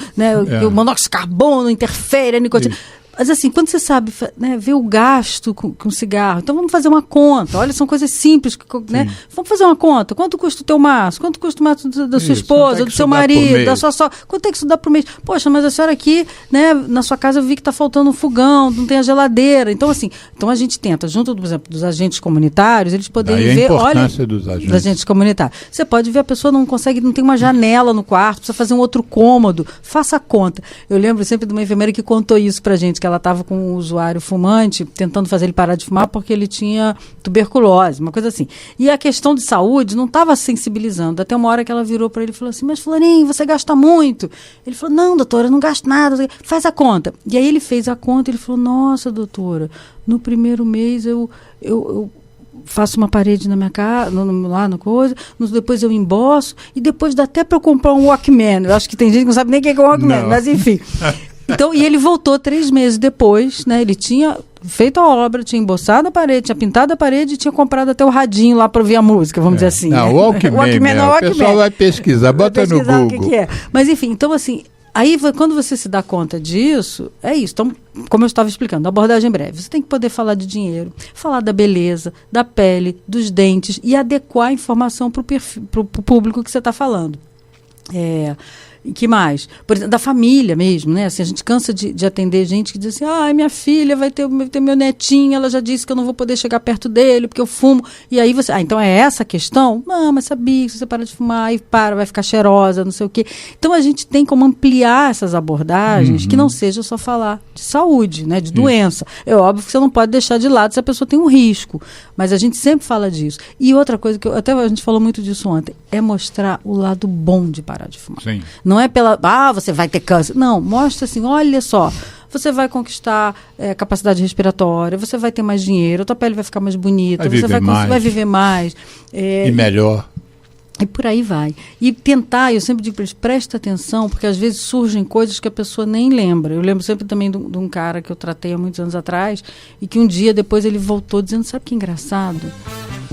monóxido de carbono interfere, a nicotina. Mas assim, quando você sabe, né, ver o gasto com cigarro, então vamos fazer uma conta. Olha, são coisas simples, né? Vamos fazer uma conta. Quanto custa o teu maço? Quanto custa o maço da sua esposa, do seu marido, da sua sogra? Quanto tem que estudar por mês? Poxa, mas a senhora aqui, né, na sua casa eu vi que está faltando um fogão, não tem a geladeira. Então, assim, a gente tenta, junto, por exemplo, dos agentes comunitários, eles poderem ver, olha, dos agentes comunitários. Você pode ver, a pessoa não tem uma janela no quarto, precisa fazer um outro cômodo. Faça a conta. Eu lembro sempre de uma enfermeira que contou isso pra gente, que ela estava com um usuário fumante, tentando fazer ele parar de fumar porque ele tinha tuberculose, uma coisa assim. E a questão de saúde não estava sensibilizando. Até uma hora que ela virou para ele e falou assim, mas Florinho, você gasta muito. Ele falou, não, doutora, eu não gasto nada. Faz a conta. E aí ele fez a conta e ele falou, nossa, doutora, no primeiro mês eu faço uma parede na minha casa, lá na coisa, depois eu emboço, e depois dá até para eu comprar um Walkman. Eu acho que tem gente que não sabe nem o que é um Walkman, mas enfim... Então, e ele voltou 3 meses depois, né? Ele tinha feito a obra, tinha emboçado a parede, tinha pintado a parede e tinha comprado até o radinho lá para ouvir a música, vamos dizer assim. Não, Walkman, o pessoal vai pesquisar, bota no Google. O que é. Mas enfim, então assim, aí quando você se dá conta disso, é isso. Então, como eu estava explicando, abordagem breve. Você tem que poder falar de dinheiro, falar da beleza, da pele, dos dentes e adequar a informação para o público que você está falando. E que mais? Por exemplo, da família mesmo, né? Assim, a gente cansa de atender gente que diz assim, minha filha vai ter meu netinho, ela já disse que eu não vou poder chegar perto dele porque eu fumo. E aí você, então é essa a questão? Não, mas sabia que se você para de fumar e vai ficar cheirosa, não sei o quê. Então a gente tem como ampliar essas abordagens que não seja só falar de saúde, né? De doença. É óbvio que você não pode deixar de lado se a pessoa tem um risco, mas a gente sempre fala disso. E outra coisa que até a gente falou muito disso ontem, é mostrar o lado bom de parar de fumar. Sim. Não é você vai ter câncer. Não, mostra assim, olha só, você vai conquistar capacidade respiratória, você vai ter mais dinheiro, a tua pele vai ficar mais bonita, você vai viver mais. E melhor. E por aí vai. E tentar, eu sempre digo para eles, presta atenção, porque às vezes surgem coisas que a pessoa nem lembra. Eu lembro sempre também de um cara que eu tratei há muitos anos atrás, e que um dia depois ele voltou dizendo, sabe que engraçado?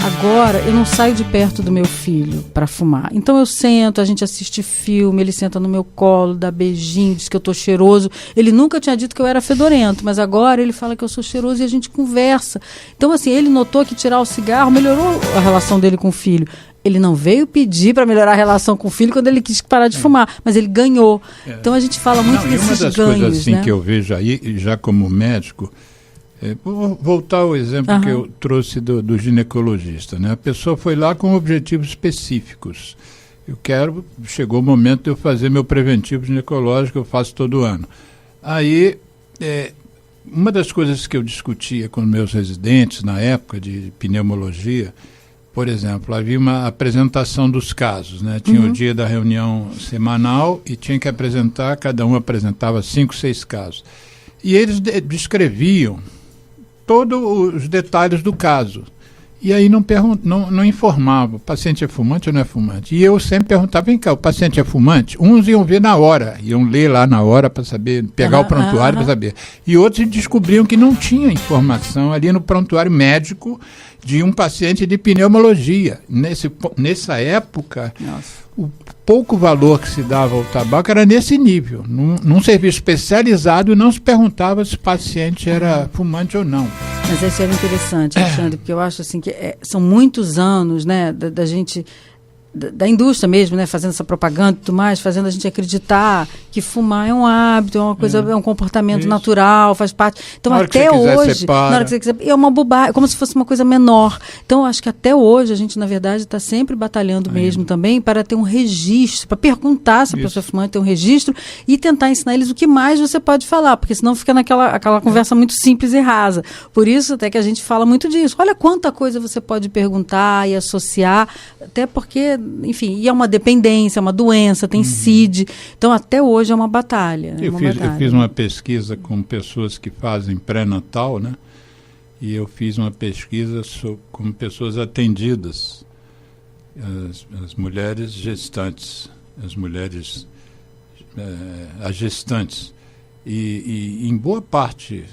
Agora eu não saio de perto do meu filho para fumar. Então eu sento, a gente assiste filme, ele senta no meu colo, dá beijinho, diz que eu tô cheiroso. Ele nunca tinha dito que eu era fedorento, mas agora ele fala que eu sou cheiroso e a gente conversa. Então assim, ele notou que tirar o cigarro melhorou a relação dele com o filho. Ele não veio pedir para melhorar a relação com o filho quando ele quis parar de fumar, mas ele ganhou. Então a gente fala muito desses ganhos. Uma das coisas assim, né, que eu vejo aí, já como médico, vou voltar ao exemplo que eu trouxe do ginecologista, né? A pessoa foi lá com objetivos específicos. Chegou o momento de eu fazer meu preventivo ginecológico, eu faço todo ano. Aí, uma das coisas que eu discutia com meus residentes na época de pneumologia, por exemplo, havia uma apresentação dos casos, né? Tinha o dia da reunião semanal e tinha que apresentar, cada um apresentava 5, 6 casos. E eles descreviam todos os detalhes do caso. E aí não informava, o paciente é fumante ou não é fumante. E eu sempre perguntava, vem cá, o paciente é fumante? Uns iam ver na hora, iam ler lá na hora para saber, pegar o prontuário para saber. E outros descobriam que não tinha informação ali no prontuário médico de um paciente de pneumologia. Nessa época, o pouco valor que se dava ao tabaco era nesse nível. Num serviço especializado, não se perguntava se o paciente era fumante ou não. Mas isso era interessante, Alexandre, porque eu acho assim que são muitos anos, né, da gente, da indústria mesmo, né, fazendo essa propaganda e tudo mais, fazendo a gente acreditar que fumar é um hábito, é uma coisa, é um comportamento natural, faz parte. Então até hoje, na hora que você quiser, é uma bobagem, como se fosse uma coisa menor. Então eu acho que até hoje a gente, na verdade, está sempre batalhando mesmo também para ter um registro, para perguntar se a pessoa é fumante, ter um registro e tentar ensinar eles o que mais você pode falar, porque senão fica aquela conversa muito simples e rasa. Por isso até que a gente fala muito disso. Olha quanta coisa você pode perguntar e associar, até porque, enfim, e é uma dependência, é uma doença, tem CID. Então, até hoje é uma batalha. Eu fiz uma pesquisa com pessoas que fazem pré-natal, né? E eu fiz uma pesquisa com pessoas atendidas, as mulheres gestantes, as gestantes. E em boa parte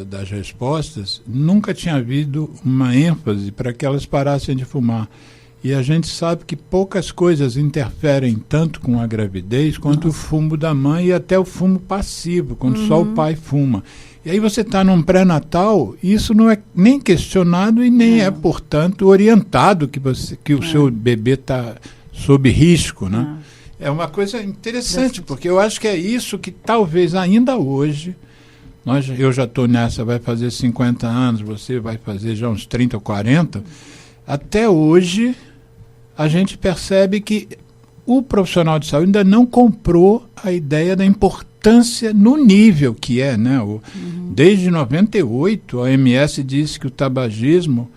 das respostas, nunca tinha havido uma ênfase para que elas parassem de fumar. E a gente sabe que poucas coisas interferem tanto com a gravidez quanto o fumo da mãe e até o fumo passivo, quando só o pai fuma. E aí você está num pré-natal, isso não é nem questionado e nem é, portanto, orientado que o seu bebê está sob risco, né? É uma coisa interessante, porque eu acho que é isso que talvez ainda hoje, eu já estou nessa, vai fazer 50 anos, você vai fazer já uns 30 ou 40, até hoje a gente percebe que o profissional de saúde ainda não comprou a ideia da importância no nível que é, né? Desde 98, a OMS disse que o tabagismo,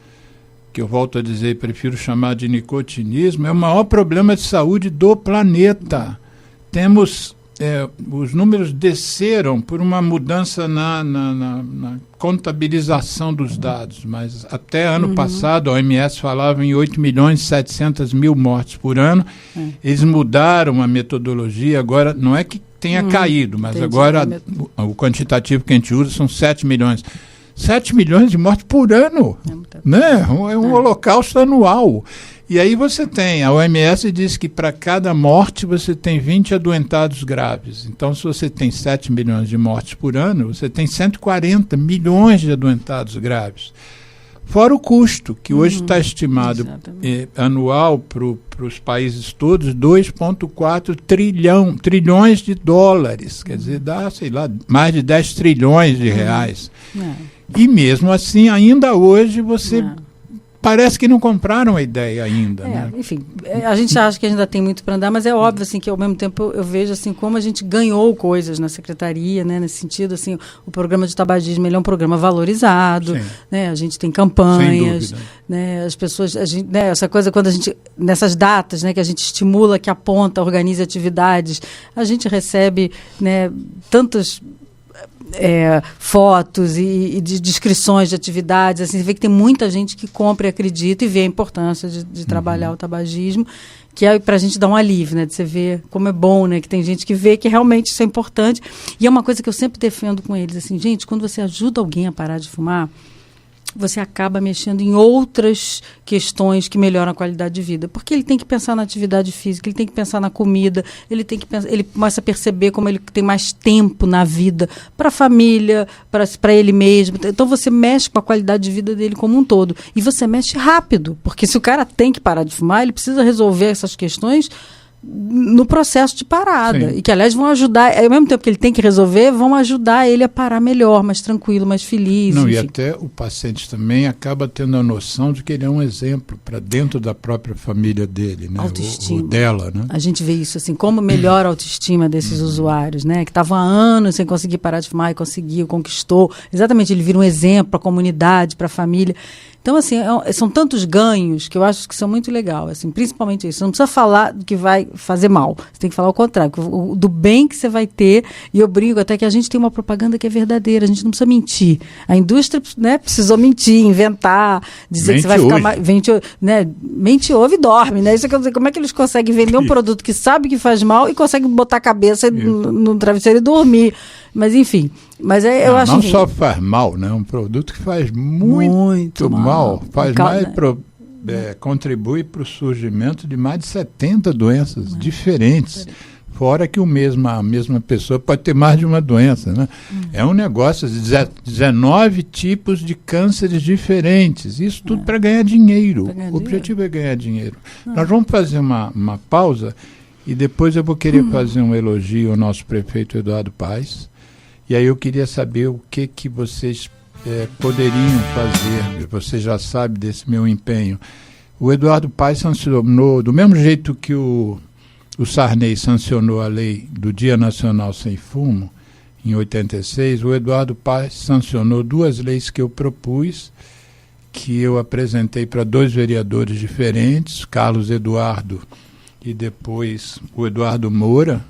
que eu volto a dizer, prefiro chamar de nicotinismo, é o maior problema de saúde do planeta. Temos, os números desceram por uma mudança na contabilização dos dados, mas até ano passado a OMS falava em 8.700.000 mortes por ano. Eles mudaram a metodologia, agora não é que tenha caído, mas agora o quantitativo que a gente usa são 7 milhões. 7 milhões de mortes por ano, né? É um holocausto anual. E aí você tem, a OMS diz que para cada morte você tem 20 adoentados graves. Então, se você tem 7 milhões de mortes por ano, você tem 140 milhões de adoentados graves. Fora o custo, que hoje está estimado anual para os países todos, 2,4 trilhões de dólares. Quer dizer, dá, sei lá, mais de 10 trilhões de reais. E mesmo assim, ainda hoje, você parece que não compraram a ideia ainda. Né? Enfim, a gente acha que ainda tem muito para andar, mas é óbvio assim, que ao mesmo tempo eu vejo assim, como a gente ganhou coisas na secretaria, né, nesse sentido. Assim, o programa de tabagismo, ele é um programa valorizado, né, a gente tem campanhas, né, as pessoas, né, essa coisa quando a gente, nessas datas, né, que a gente estimula, que aponta, organiza atividades, a gente recebe, né, tantas fotos e de descrições de atividades, assim, você vê que tem muita gente que compra e acredita e vê a importância de trabalhar o tabagismo, que é para a gente dar um alívio, né, de você ver como é bom, né, que tem gente que vê que realmente isso é importante. E é uma coisa que eu sempre defendo com eles, assim, gente, quando você ajuda alguém a parar de fumar, você acaba mexendo em outras questões que melhoram a qualidade de vida. Porque ele tem que pensar na atividade física, ele tem que pensar na comida, ele começa a perceber como ele tem mais tempo na vida para a família, para ele mesmo. Então você mexe com a qualidade de vida dele como um todo. E você mexe rápido, porque se o cara tem que parar de fumar, ele precisa resolver essas questões no processo de parada. E que, aliás, vão ajudar, ao mesmo tempo que ele tem que resolver, vão ajudar ele a parar melhor, mais tranquilo, mais feliz. Não, e até o paciente também acaba tendo a noção de que ele é um exemplo para dentro da própria família dele, né? Autoestima. O dela, né? A gente vê isso, assim, como melhora a autoestima desses usuários, né? Que estavam há anos sem conseguir parar de fumar e conseguiu, conquistou. Exatamente, ele vira um exemplo para a comunidade, para a família. Então, assim, são tantos ganhos que eu acho que são muito legais, assim, principalmente isso. Você não precisa falar do que vai fazer mal, você tem que falar o contrário, do bem que você vai ter. E eu brinco até que a gente tem uma propaganda que é verdadeira, a gente não precisa mentir. A indústria, né, precisou mentir, inventar, dizer que você vai ficar mais... Mente, ouve e dorme, né? Isso quer dizer, como é que eles conseguem vender um produto que sabe que faz mal e conseguem botar a cabeça no travesseiro e dormir? Mas, enfim, eu acho que... Não só faz mal, né? Um produto que faz muito mal. Faz mais... contribui para o surgimento de mais de 70 doenças diferentes. Fora que a mesma pessoa pode ter mais de uma doença, né? É um negócio de 19 tipos de cânceres diferentes. Isso tudo para ganhar dinheiro. O objetivo é ganhar dinheiro. Nós vamos fazer uma pausa e depois eu vou querer fazer um elogio ao nosso prefeito Eduardo Paes. E aí eu queria saber o que vocês poderiam fazer. Você já sabe desse meu empenho. O Eduardo Paes sancionou, do mesmo jeito que o Sarney sancionou a lei do Dia Nacional Sem Fumo, em 86, o Eduardo Paes sancionou 2 leis que eu propus, que eu apresentei para 2 vereadores diferentes, Carlos Eduardo e depois o Eduardo Moura,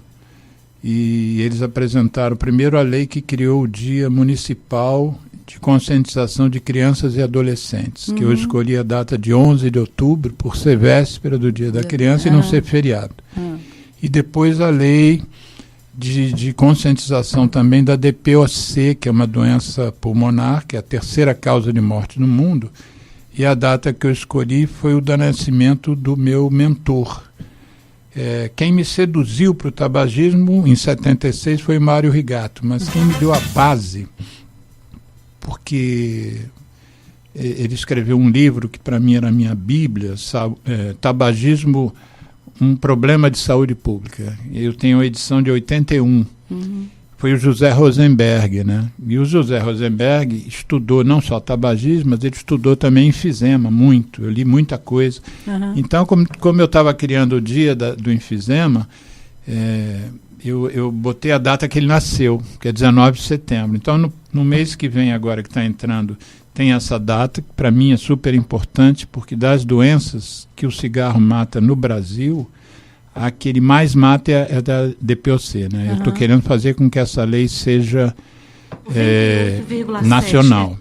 e eles apresentaram primeiro a lei que criou o Dia Municipal de Conscientização de Crianças e Adolescentes, que eu escolhi a data de 11 de outubro por ser véspera do Dia da Criança e não ser feriado. E depois a lei de conscientização também da DPOC, que é uma doença pulmonar, que é a 3ª causa de morte no mundo, e a data que eu escolhi foi o do nascimento do meu mentor. Quem me seduziu para o tabagismo em 76 foi Mário Rigato, mas quem me deu a base, porque ele escreveu um livro que para mim era a minha bíblia, Tabagismo, um problema de saúde pública. Eu tenho a edição de 81. Foi o José Rosenberg, né? E o José Rosenberg estudou não só tabagismo, mas ele estudou também enfisema, muito. Eu li muita coisa. Então, como eu estava criando o dia do enfisema, eu botei a data que ele nasceu, que é 19 de setembro. Então, no mês que vem agora, que está entrando, tem essa data, que para mim é super importante, porque das doenças que o cigarro mata no Brasil, a que ele mais mata é da DPOC, né? Eu estou querendo fazer com que essa lei seja nacional.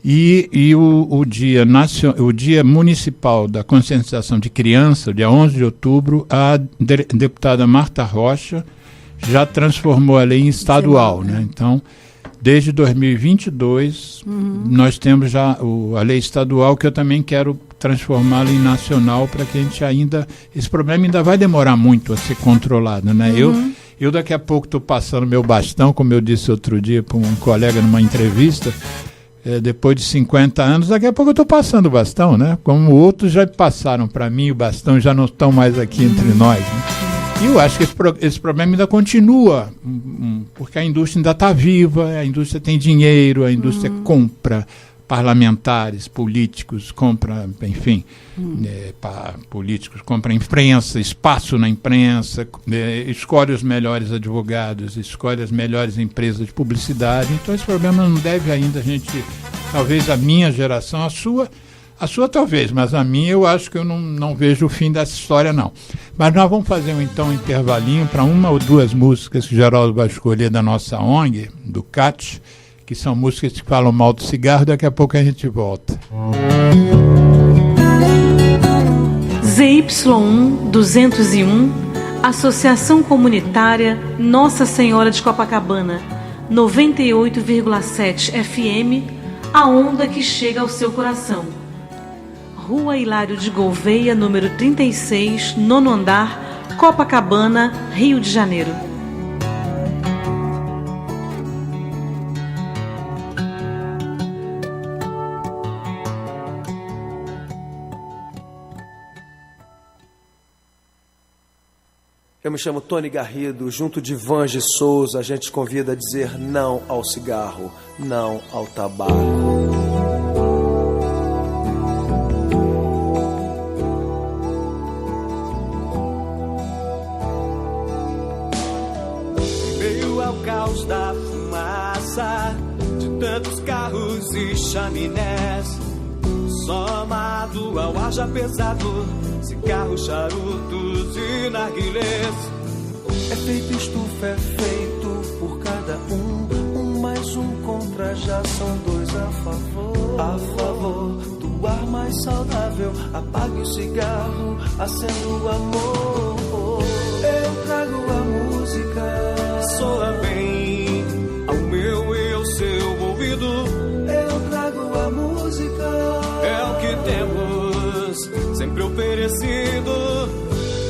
E o dia municipal da conscientização de criança, dia 11 de outubro, a deputada Marta Rocha já transformou a lei em estadual, né? Então, desde 2022, nós temos já a lei estadual, que eu também quero transformá-la em nacional, para que a gente esse problema ainda vai demorar muito a ser controlado, né? Eu daqui a pouco estou passando meu bastão, como eu disse outro dia para um colega numa entrevista, depois de 50 anos, daqui a pouco eu estou passando o bastão, né? Como outros já passaram para mim o bastão, já não estão mais aqui entre nós, né? E eu acho que esse problema ainda continua, porque a indústria ainda está viva, a indústria tem dinheiro, a indústria compra parlamentares, políticos, compra, enfim, políticos, compra imprensa, espaço na imprensa, escolhe os melhores advogados, escolhe as melhores empresas de publicidade. Então esse problema não deve ainda talvez a minha geração, a sua talvez, mas a minha eu acho que eu não vejo o fim dessa história, não. Mas nós vamos fazer então um intervalinho para 1 ou 2 músicas que o Geraldo vai escolher da nossa ONG, do CAT, que são músicas que falam mal do cigarro. Daqui a pouco a gente volta. ZY1 201, Associação Comunitária Nossa Senhora de Copacabana, 98,7 FM, a onda que chega ao seu coração. Rua Hilário de Gouveia, número 36, 9º andar, Copacabana, Rio de Janeiro. Eu me chamo Tony Garrido, junto de Vange Souza, a gente convida a dizer não ao cigarro, não ao tabaco. Caos da fumaça de tantos carros e chaminés, somado ao ar já pesado, cigarros, charutos e narguilés. Efeito estufa é feito por cada um mais um contra, já são dois a favor do ar mais saudável. Apague o cigarro, acenda o amor. Eu trago a música, soa bem ao meu e ao seu ouvido. Eu trago a música, é o que temos sempre oferecido.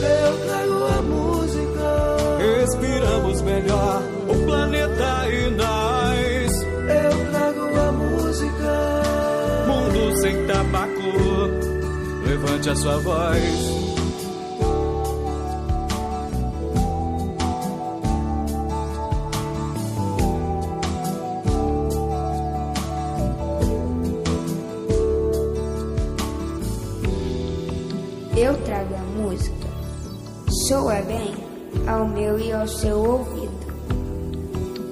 Eu trago a música, respiramos melhor o planeta e nós. Eu trago a música, mundo sem tabaco, levante a sua voz. Eu trago a música, soa bem ao meu e ao seu ouvido.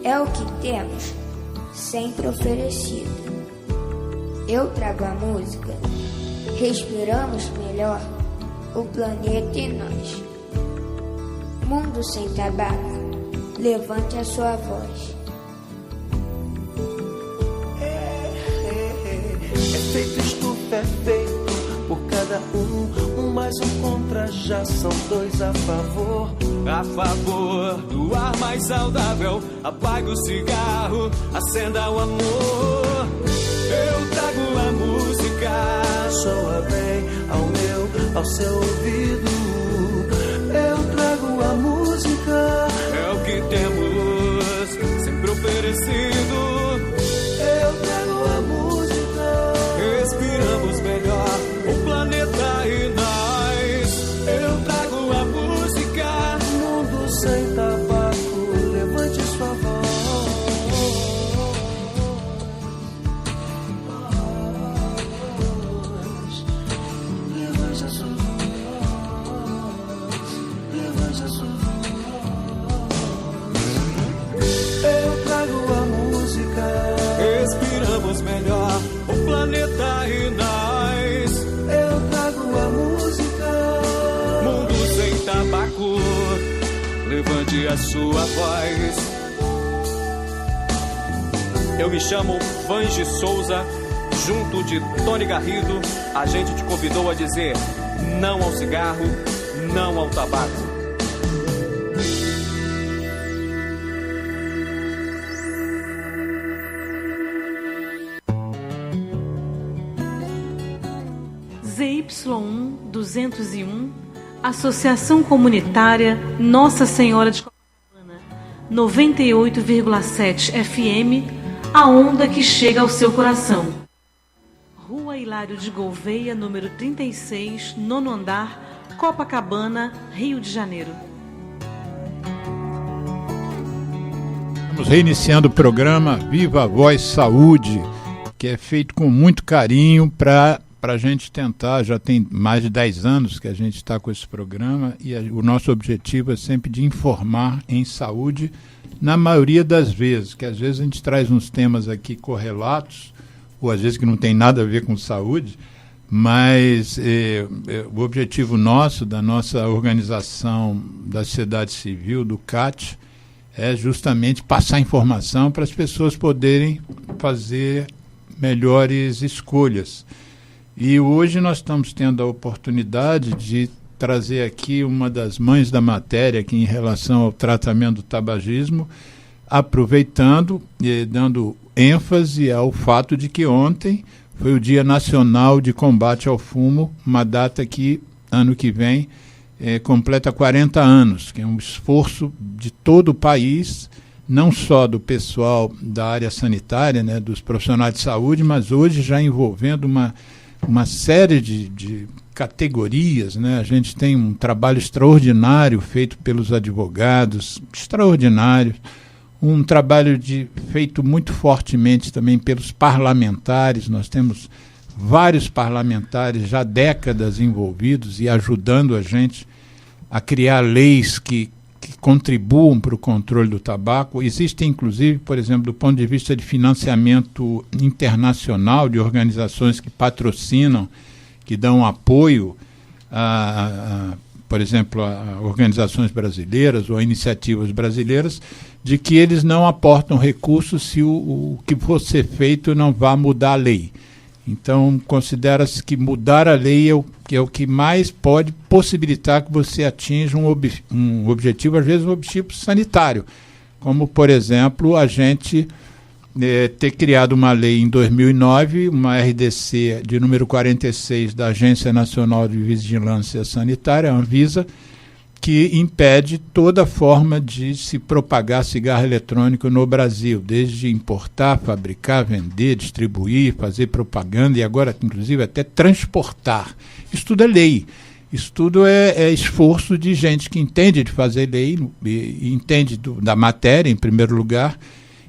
É o que temos sempre oferecido. Eu trago a música, respiramos melhor o planeta e nós. Mundo sem tabaco, levante a sua voz. Efeito estufa é feito por cada um mais um contra, já são dois a favor. A favor do ar mais saudável, apague o cigarro, acenda o amor. Eu trago a música, soa bem ao meu, ao seu ouvido. Eu trago a música, é o que temos sempre oferecido. Eu trago a música, respiramos melhor o planeta e nós. Eu trago a música, mundo sem tabaco, levante sua voz. Levante a sua voz, levante a sua voz. Eu trago a música, respiramos melhor o planeta e nós. Eu trago a música, mundo sem tabaco, levante a sua voz. Eu me chamo Vange Souza, junto de Tony Garrido, a gente te convidou a dizer não ao cigarro, não ao tabaco. ZY1 201, Associação Comunitária Nossa Senhora de Copacabana, 98,7 FM, a onda que chega ao seu coração. Rua Hilário de Gouveia, número 36, nono andar, Copacabana, Rio de Janeiro. Estamos reiniciando o programa Viva a Voz Saúde, que é feito com muito carinho para a gente tentar, já tem mais de 10 anos que a gente está com esse programa e o nosso objetivo é sempre de informar em saúde, na maioria das vezes, que às vezes a gente traz uns temas aqui correlatos, ou às vezes que não tem nada a ver com saúde, mas o objetivo nosso, da nossa organização da sociedade civil, do CAT, é justamente passar informação para as pessoas poderem fazer melhores escolhas. E hoje nós estamos tendo a oportunidade de trazer aqui uma das mães da matéria aqui em relação ao tratamento do tabagismo, aproveitando e dando ênfase ao fato de que ontem foi o Dia Nacional de Combate ao Fumo, uma data que, ano que vem, completa 40 anos, que é um esforço de todo o país, não só do pessoal da área sanitária, né, dos profissionais de saúde, mas hoje já envolvendo uma série de categorias, né? A gente tem um trabalho extraordinário feito pelos advogados, extraordinário, um trabalho feito muito fortemente também pelos parlamentares. Nós temos vários parlamentares já há décadas envolvidos e ajudando a gente a criar leis que contribuam para o controle do tabaco. Existem, inclusive, por exemplo, do ponto de vista de financiamento internacional, de organizações que patrocinam, que dão apoio por exemplo, a organizações brasileiras ou a iniciativas brasileiras, de que eles não aportam recursos se o que for ser feito não vá mudar a lei. Então, considera-se que mudar a lei é o que mais pode possibilitar que você atinja um objetivo, às vezes um objetivo sanitário, como, por exemplo, a gente ter criado uma lei em 2009, uma RDC de número 46 da Agência Nacional de Vigilância Sanitária, a Anvisa, que impede toda forma de se propagar cigarro eletrônico no Brasil, desde importar, fabricar, vender, distribuir, fazer propaganda e agora, inclusive, até transportar. Isso tudo é lei. Isso tudo é esforço de gente que entende de fazer lei, e entende da matéria, em primeiro lugar.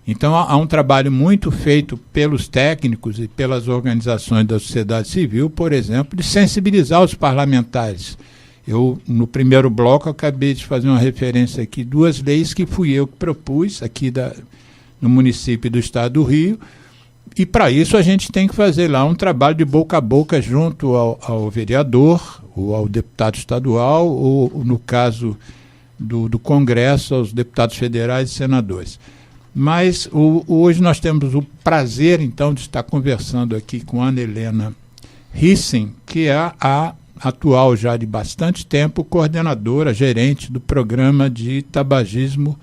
Então, há um trabalho muito feito pelos técnicos e pelas organizações da sociedade civil, por exemplo, de sensibilizar os parlamentares. Eu, no primeiro bloco, acabei de fazer uma referência aqui, 2 leis que fui eu que propus aqui no município do estado do Rio, e para isso a gente tem que fazer lá um trabalho de boca a boca junto ao vereador, ou ao deputado estadual, ou, no caso do Congresso, aos deputados federais e senadores. Mas hoje nós temos o prazer, então, de estar conversando aqui com a Ana Helena Rissen, que é a atual, já de bastante tempo, coordenadora, gerente do programa de tabagismo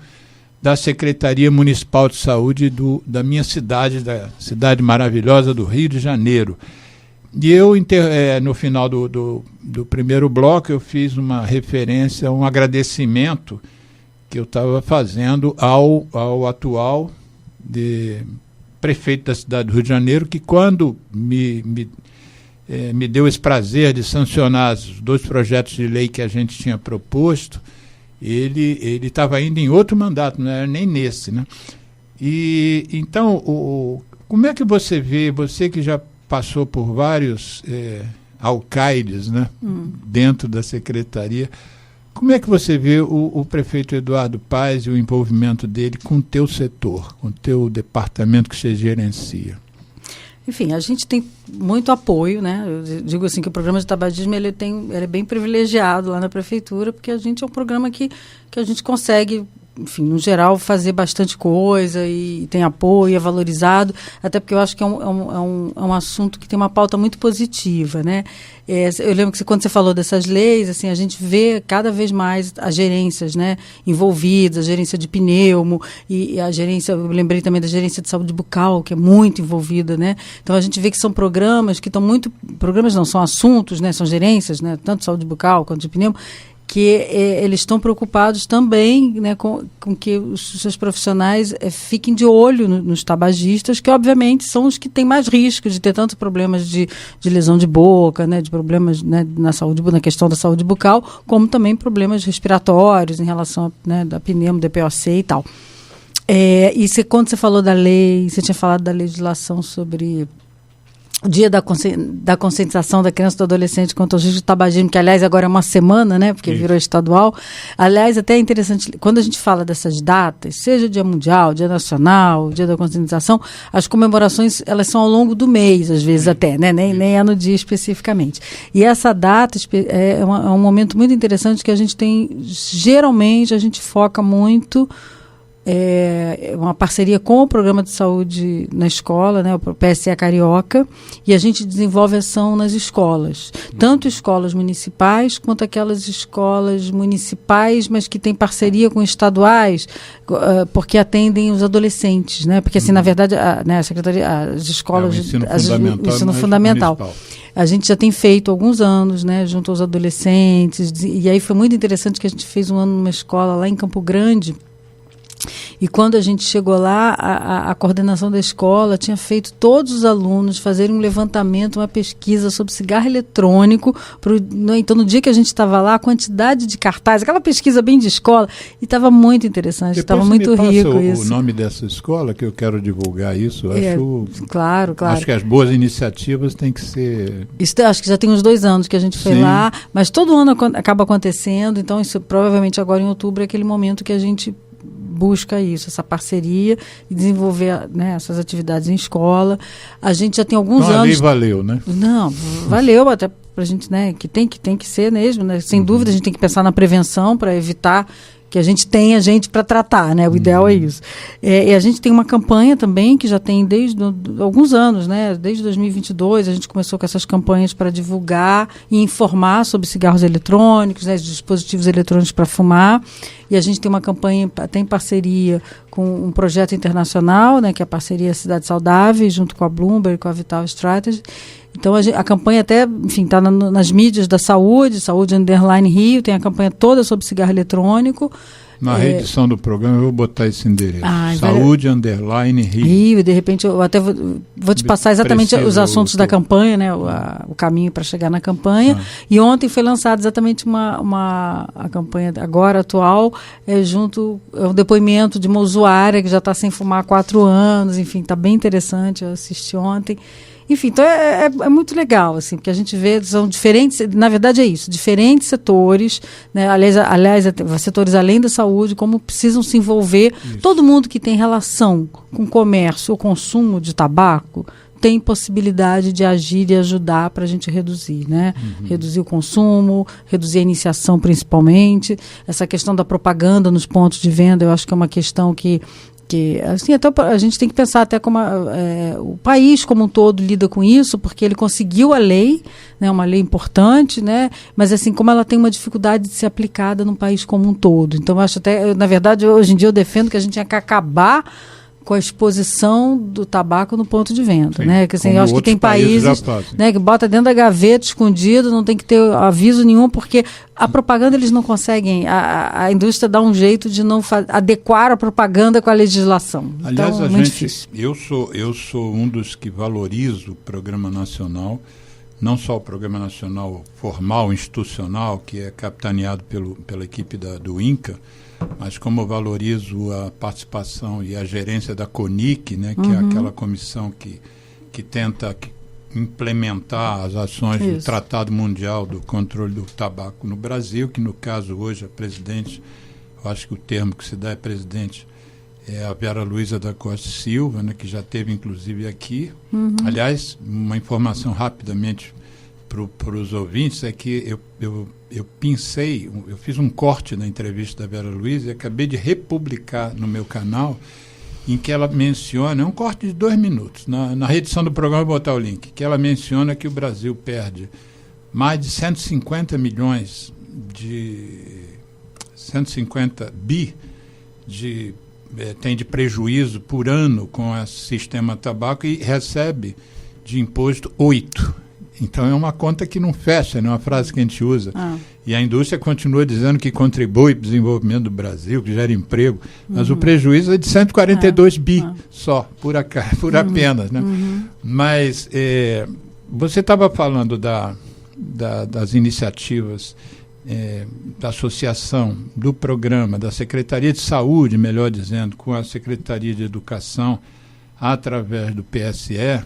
da Secretaria Municipal de Saúde da minha cidade, da cidade maravilhosa do Rio de Janeiro. E eu, no final do primeiro bloco, eu fiz uma referência, um agradecimento que eu estava fazendo ao atual prefeito da cidade do Rio de Janeiro, que quando me deu esse prazer de sancionar os 2 projetos de lei que a gente tinha proposto, ele estava ainda em outro mandato, não era nem nesse, né? E então, como é que você vê, você que já passou por vários alcaides, né, dentro da secretaria, como é que você vê o prefeito Eduardo Paes e o envolvimento dele com o teu setor, com o teu departamento que você gerencia? Enfim, a gente tem muito apoio, né? Eu digo assim que o programa de tabagismo ele é bem privilegiado lá na prefeitura, porque a gente é um programa que a gente consegue, enfim, no geral, fazer bastante coisa e tem apoio, é valorizado, até porque eu acho que é um assunto que tem uma pauta muito positiva, né? Eu lembro que quando você falou dessas leis, assim, a gente vê cada vez mais as gerências, né, envolvidas, a gerência de pneumo e a gerência, eu lembrei também da gerência de saúde bucal, que é muito envolvida, né? Então a gente vê que são programas que estão muito, programas não, são assuntos, né, são gerências, né, tanto de saúde bucal quanto de pneumo, que eles estão preocupados também, né, com que os seus profissionais fiquem de olho nos tabagistas, que obviamente são os que têm mais risco de ter tantos problemas de lesão de boca, né, de problemas, né, na questão da saúde bucal, como também problemas respiratórios em relação da pneumo, DPOC e tal. Quando você falou da lei, você tinha falado da legislação sobre o dia da conscientização da criança e do adolescente contra o risco de tabagismo, que, aliás, agora é uma semana, né, porque virou estadual. Aliás, até é interessante, quando a gente fala dessas datas, seja Dia Mundial, Dia Nacional, Dia da Conscientização, as comemorações, elas são ao longo do mês, às vezes até, né, nem é no dia especificamente. E essa data é um momento muito interessante que a gente tem, geralmente, a gente foca muito... uma parceria com o Programa de Saúde na Escola, né, o PSE Carioca, e a gente desenvolve ação nas escolas, tanto escolas municipais quanto aquelas escolas municipais, mas que têm parceria com estaduais, porque atendem os adolescentes, né, porque assim, na verdade, a Secretaria, as escolas... o ensino fundamental. A gente já tem feito há alguns anos, né, junto aos adolescentes, e aí foi muito interessante que a gente fez um ano numa escola lá em Campo Grande, E quando a gente chegou lá, a coordenação da escola tinha feito todos os alunos fazerem um levantamento, uma pesquisa sobre cigarro eletrônico. Então, no dia que a gente estava lá, a quantidade de cartazes, aquela pesquisa bem de escola, e estava muito interessante, estava muito rico isso. O nome dessa escola, que eu quero divulgar isso, claro. Acho que as boas iniciativas têm que ser... Isso, acho que já tem uns 2 anos que a gente foi lá, mas todo ano acaba acontecendo, então isso provavelmente agora em outubro é aquele momento que a gente busca isso, essa parceria e desenvolver, né, essas atividades em escola. A gente já tem alguns anos... A lei valeu, né? Não, valeu até para a gente, né, que tem que ser mesmo, né? Sem dúvida a gente tem que pensar na prevenção para evitar que a gente tenha gente para tratar, né? O ideal é isso. E a gente tem uma campanha também que já tem desde alguns anos, né? Desde 2022 a gente começou com essas campanhas para divulgar e informar sobre cigarros eletrônicos, né? Dispositivos eletrônicos para fumar. E a gente tem uma campanha até em parceria com um projeto internacional, né? Que é a parceria Cidade Saudável, junto com a Bloomberg e com a Vital Strategy. Então, a campanha até, enfim, está nas mídias da Saúde _Rio, tem a campanha toda sobre cigarro eletrônico. Na reedição do programa eu vou botar esse endereço. Saúde _Rio. Rio, e de repente eu até vou te passar exatamente os assuntos da campanha, né? O caminho para chegar na campanha. E ontem foi lançada exatamente a campanha agora atual, um depoimento de uma usuária que já está sem fumar há 4 anos, enfim, está bem interessante, eu assisti ontem. Enfim, então é muito legal, assim, porque a gente vê, são diferentes, na verdade é isso, diferentes setores, né? Aliás, setores além da saúde, como precisam se envolver. Isso. Todo mundo que tem relação com comércio ou consumo de tabaco tem possibilidade de agir e ajudar para a gente reduzir, né? Reduzir o consumo, reduzir a iniciação principalmente. Essa questão da propaganda nos pontos de venda, eu acho que é uma questão que assim, até a gente tem que pensar até como o país como um todo lida com isso, porque ele conseguiu a lei, né, uma lei importante, né, mas assim, como ela tem uma dificuldade de ser aplicada no país como um todo. Então, eu acho até, na verdade, hoje em dia eu defendo que a gente tinha que acabar com a exposição do tabaco no ponto de venda, né? Que assim, eu acho que tem países, né, que bota dentro da gaveta escondido, não tem que ter aviso nenhum, porque a propaganda eles não conseguem, a indústria dá um jeito de não adequar a propaganda com a legislação. Aliás, então, muito difícil. Eu sou um dos que valorizo o programa nacional, não só o programa nacional formal, institucional, que é capitaneado pela equipe do INCA, mas como eu valorizo a participação e a gerência da CONIC, né, que é aquela comissão que tenta implementar as ações do Tratado Mundial do Controle do Tabaco no Brasil, que no caso hoje a presidente, eu acho que o termo que se dá é presidente, é a Vera Luiza da Costa Silva, né, que já esteve inclusive aqui. Aliás, uma informação rapidamente para os ouvintes é que eu fiz um corte na entrevista da Vera Luiza e acabei de republicar no meu canal, em que ela menciona, é um corte de 2 minutos, na reedição do programa eu vou botar o link, que ela menciona que o Brasil perde mais de 150 milhões 150 bi tem de prejuízo por ano com esse sistema tabaco e recebe de imposto 8. Então é uma conta que não fecha, não é uma frase que a gente usa. E a indústria continua dizendo que contribui para o desenvolvimento do Brasil, que gera emprego, mas o prejuízo é de 142 bi só, por apenas. Né? Mas você estava falando das iniciativas da associação, do programa, da Secretaria de Saúde, melhor dizendo, com a Secretaria de Educação, através do PSE.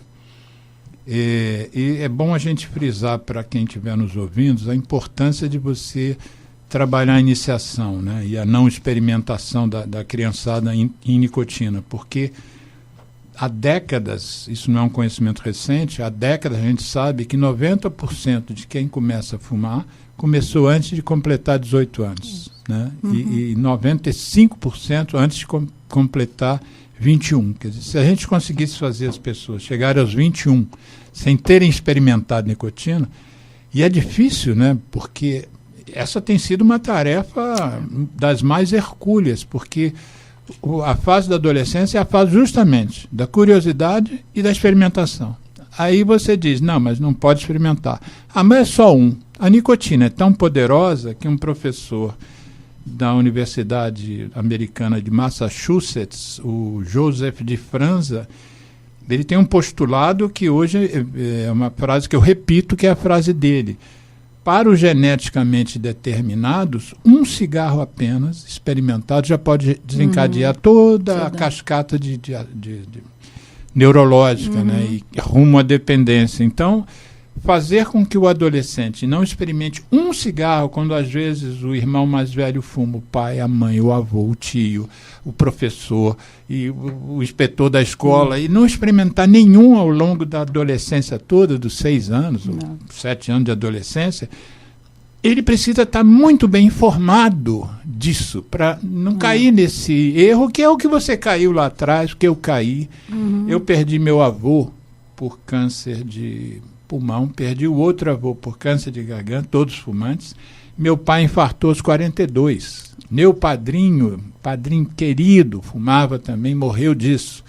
E é bom a gente frisar para quem estiver nos ouvindo a importância de você trabalhar a iniciação, né, e a não experimentação da criançada em nicotina, porque há décadas, isso não é um conhecimento recente, há décadas a gente sabe que 90% de quem começa a fumar começou antes de completar 18 anos, né, e 95% antes de completar 21. Quer dizer, se a gente conseguisse fazer as pessoas chegarem aos 21 sem terem experimentado nicotina, e é difícil, né? Porque essa tem sido uma tarefa das mais hercúleas, porque a fase da adolescência é a fase justamente da curiosidade e da experimentação. Aí você diz, não, mas não pode experimentar. Mas é só um. A nicotina é tão poderosa que um professor da Universidade Americana de Massachusetts, o Joseph de Franza, ele tem um postulado que hoje é uma frase que eu repito, que é a frase dele. Para os geneticamente determinados, um cigarro apenas, experimentado, já pode desencadear toda a cascata de neurológica, né, e rumo à dependência. Então, fazer com que o adolescente não experimente um cigarro, quando às vezes o irmão mais velho fuma, o pai, a mãe, o avô, o tio, o professor e o inspetor da escola, e não experimentar nenhum ao longo da adolescência toda, dos 6 anos, ou 7 anos de adolescência, ele precisa estar muito bem informado disso, para não cair nesse erro, que é o que você caiu lá atrás, que eu caí. Eu perdi meu avô por câncer de pulmão, perdi o outro avô por câncer de garganta, todos fumantes. Meu pai infartou aos 42. Meu padrinho querido, fumava também, morreu disso.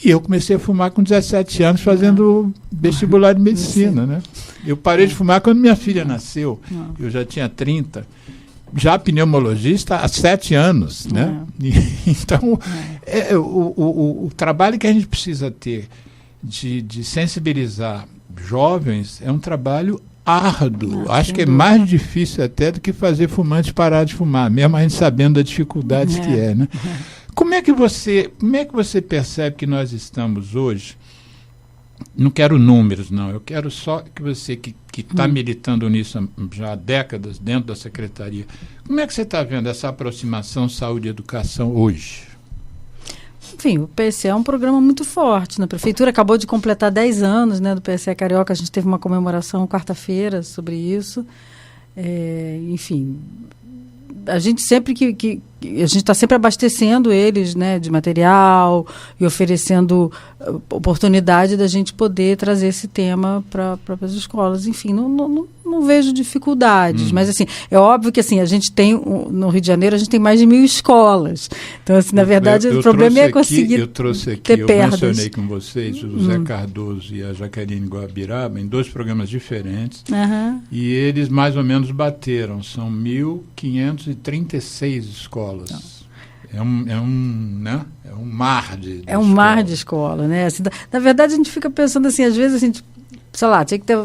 E eu comecei a fumar com 17 anos, fazendo vestibular de medicina, né? Eu parei de fumar quando minha filha nasceu. Eu já tinha 30. Já pneumologista há 7 anos, né? Então, o trabalho que a gente precisa ter de sensibilizar jovens é um trabalho árduo. Acho que é mais difícil até do que fazer fumantes parar de fumar, mesmo a gente sabendo das dificuldades que é, né? Como é que você percebe que nós estamos hoje? Não quero números, não. Eu quero só que você, que está militando nisso já há décadas dentro da Secretaria, como é que você está vendo essa aproximação saúde e educação hoje? Enfim, o PSE é um programa muito forte. A Prefeitura acabou de completar 10 anos, né, do PSE Carioca. A gente teve uma comemoração quarta-feira sobre isso. Enfim, a gente sempre a gente está sempre abastecendo eles, né, de material e oferecendo oportunidade da gente poder trazer esse tema para as escolas. Enfim, não vejo dificuldades, mas assim, é óbvio que assim, a gente tem, no Rio de Janeiro, a gente tem mais de 1000 escolas. Então, assim, na verdade, o problema é conseguir ter perdas. Eu mencionei com vocês o Zé Cardoso e a Jaqueline Guabiraba em 2 programas diferentes, e eles mais ou menos bateram, são 1.536 escolas. É um mar de é um escola. Mar de escola, né? Assim, na verdade, a gente fica pensando assim, às vezes, assim, sei lá, tinha que ter...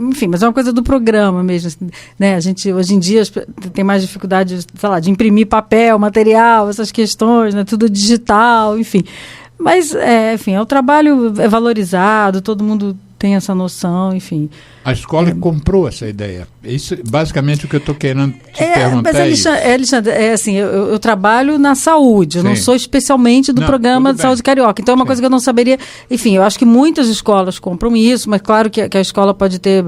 Enfim, mas é uma coisa do programa mesmo, assim, né? A gente, hoje em dia, tem mais dificuldade, sei lá, de imprimir papel, material, essas questões, né? Tudo digital, enfim. Mas, enfim, o trabalho é valorizado, todo mundo tem essa noção, enfim. A escola comprou essa ideia. Isso, basicamente, o que eu estou querendo te perguntar mas, Alexandre, assim, eu trabalho na saúde, eu não sou especialmente do programa de saúde carioca, então é uma coisa que eu não saberia. Enfim, eu acho que muitas escolas compram isso, mas claro que a escola pode ter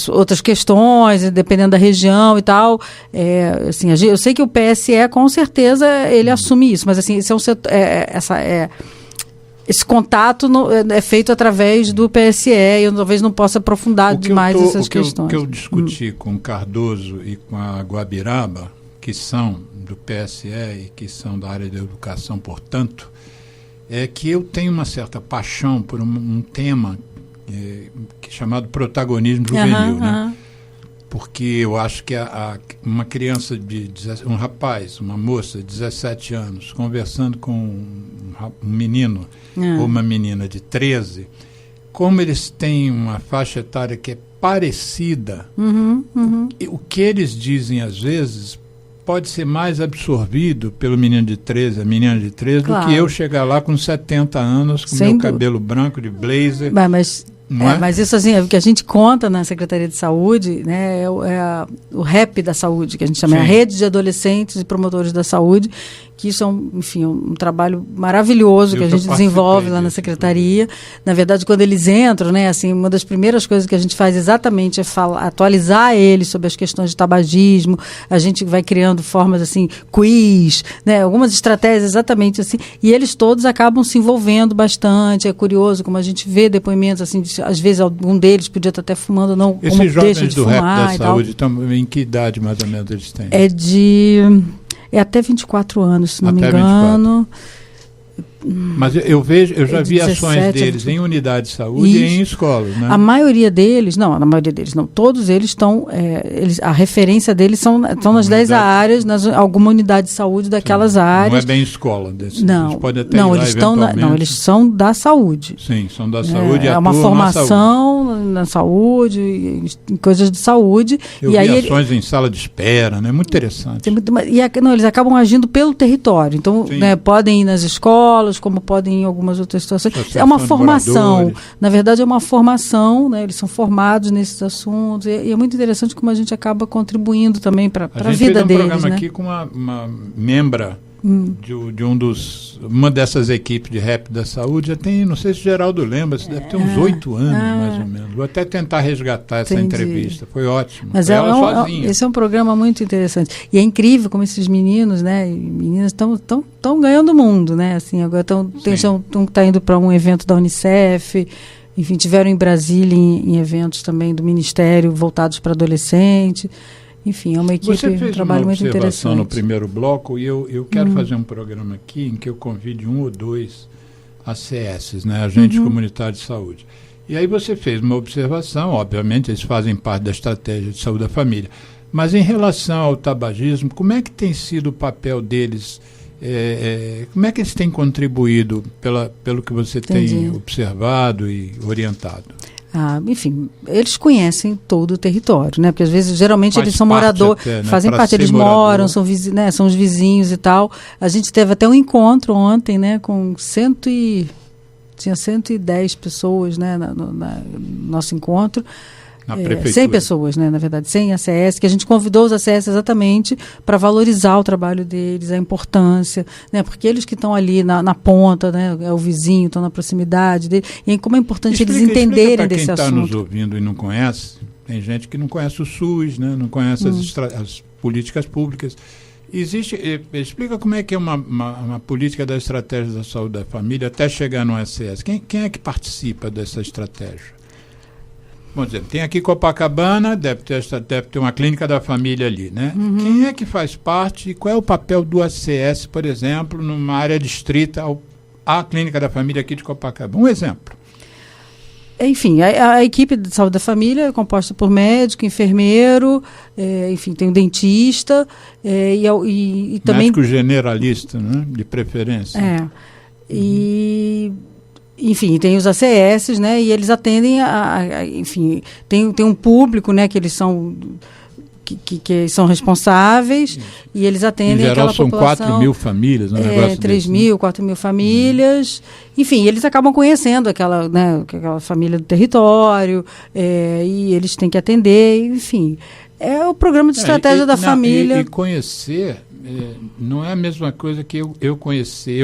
outras questões, dependendo da região e tal. Assim, eu sei que o PSE, com certeza, ele assume isso, mas assim, esse é um setor, esse contato é feito através do PSE, e eu talvez não possa aprofundar demais essas questões. O que eu discuti com o Cardoso e com a Guabiraba, que são do PSE e que são da área da educação, portanto, é que eu tenho uma certa paixão por um tema que é chamado protagonismo juvenil, né? Porque eu acho que uma criança um rapaz, uma moça de 17 anos, conversando com um menino ou uma menina de 13, como eles têm uma faixa etária que é parecida, o que eles dizem às vezes pode ser mais absorvido pelo menino de 13, a menina de 13, do que eu chegar lá com 70 anos, com meu cabelo branco, de blazer. Mas isso, assim, é o que a gente conta na Secretaria de Saúde, né, o REP da saúde, que a gente chama, a Rede de Adolescentes e Promotores da Saúde, que isso é um trabalho maravilhoso que a gente desenvolve lá na Secretaria. Na verdade, quando eles entram, né, assim, uma das primeiras coisas que a gente faz exatamente é atualizar eles sobre as questões de tabagismo. A gente vai criando formas, assim, quiz, né, algumas estratégias exatamente assim, e eles todos acabam se envolvendo bastante. É curioso como a gente vê depoimentos, assim, às vezes algum deles podia estar até fumando, não, como deixa de fumar. Esses jovens do REP da saúde, em que idade mais ou menos eles têm? É até 24 anos, se não me engano. Mas eu já vi 17, ações deles em unidade de saúde e em escolas, né? A maioria deles não, todos eles estão, a referência deles são nas 10 áreas, alguma unidade de saúde daquelas áreas. Não é bem escola. Não, eles podem até eles são da saúde. Sim, são da saúde. É uma formação na saúde, em coisas de saúde. Eu vi ações em sala de espera, né? Muito interessante. Eles acabam agindo pelo território, então podem ir nas escolas, como podem em algumas outras situações. É uma formação, na verdade é uma formação, né? Eles são formados nesses assuntos e é muito interessante como a gente acaba contribuindo também para a vida deles. A gente fez um programa aqui com uma membra de uma dessas equipes de rap da saúde, já tem, não sei se o Geraldo lembra, deve ter uns 8 anos mais ou menos. Vou até tentar resgatar essa entrevista, foi ótimo. Mas esse é um programa muito interessante. E é incrível como esses meninos, né, e meninas estão ganhando o mundo, né? Assim, agora estão indo para um evento da Unicef, enfim, tiveram em Brasília em eventos também do Ministério voltados para adolescente. Enfim, é uma equipe, um trabalho muito interessante. Você fez uma observação no primeiro bloco e eu quero fazer um programa aqui em que eu convide 1 ou 2 ACS, né, Agentes Comunitários de Saúde. E aí você fez uma observação, obviamente eles fazem parte da estratégia de saúde da família, mas em relação ao tabagismo, como é que tem sido o papel deles, como é que eles têm contribuído pelo que você tem observado e orientado? Enfim, eles conhecem todo o território, né? Porque às vezes, geralmente, eles são moradores, fazem parte, eles moram, são os vizinhos e tal. A gente teve até um encontro ontem, né? Com tinha 110 pessoas, né? No nosso encontro. Na prefeitura. 100 pessoas, né, na verdade, 100 ACS, que a gente convidou os ACS exatamente para valorizar o trabalho deles, a importância, né, porque eles que estão ali na ponta, né, é o vizinho, estão na proximidade dele, e como é importante eles entenderem desse assunto. Quem está nos ouvindo e não conhece, tem gente que não conhece o SUS, né, não conhece as políticas públicas. Explica como é que é uma política da estratégia da saúde da família até chegar no ACS. Quem é que participa dessa estratégia? Vamos dizer, tem aqui Copacabana, deve ter uma clínica da família ali, né? Quem é que faz parte e qual é o papel do ACS, por exemplo, numa área distrita à clínica da família aqui de Copacabana? Um exemplo. Enfim, a equipe de saúde da família é composta por médico, enfermeiro, enfim, tem um dentista e também... Médico generalista, né? De preferência. Enfim, tem os ACS, né, e eles atendem enfim, tem um público, né, que eles são que são responsáveis e eles atendem aquela população. Em geral são 4 mil famílias, um negócio 3 mil, né? 4 mil famílias, enfim, eles acabam conhecendo aquela família do território, e eles têm que atender, enfim, é o programa de estratégia da família. E conhecer não é a mesma coisa que eu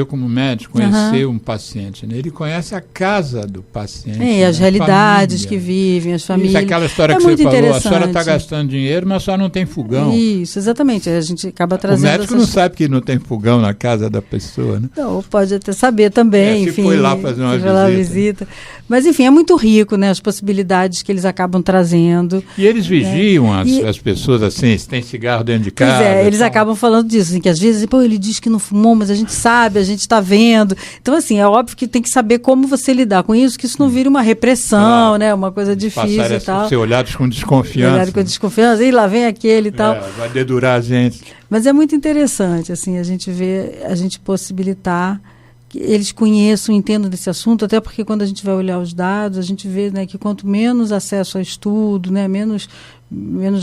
como médico, conhecer um paciente, né? Ele conhece a casa do paciente. As realidades que vivem, as famílias. Isso, aquela história que você falou, a senhora está gastando dinheiro, mas a senhora não tem fogão. Isso, exatamente, a gente acaba trazendo... O médico não sabe que não tem fogão na casa da pessoa, né? Não, pode até saber também, enfim. Foi lá fazer uma visita. Mas, enfim, é muito rico, né, as possibilidades que eles acabam trazendo. E eles vigiam as pessoas, assim, se tem cigarro dentro de casa. Eles acabam falando disso, assim, que às vezes, ele diz que não fumou, mas a gente sabe, a gente está vendo. Então, assim, é óbvio que tem que saber como você lidar com isso, que isso não vire uma repressão, né, uma coisa difícil e tal. Ser olhados com desconfiança. Olhados com desconfiança, e lá vem aquele e tal. Vai dedurar a gente. Mas é muito interessante, assim, a gente possibilitar que eles conheçam, entendam desse assunto, até porque quando a gente vai olhar os dados, a gente vê, né, que quanto menos acesso a estudo, né, menos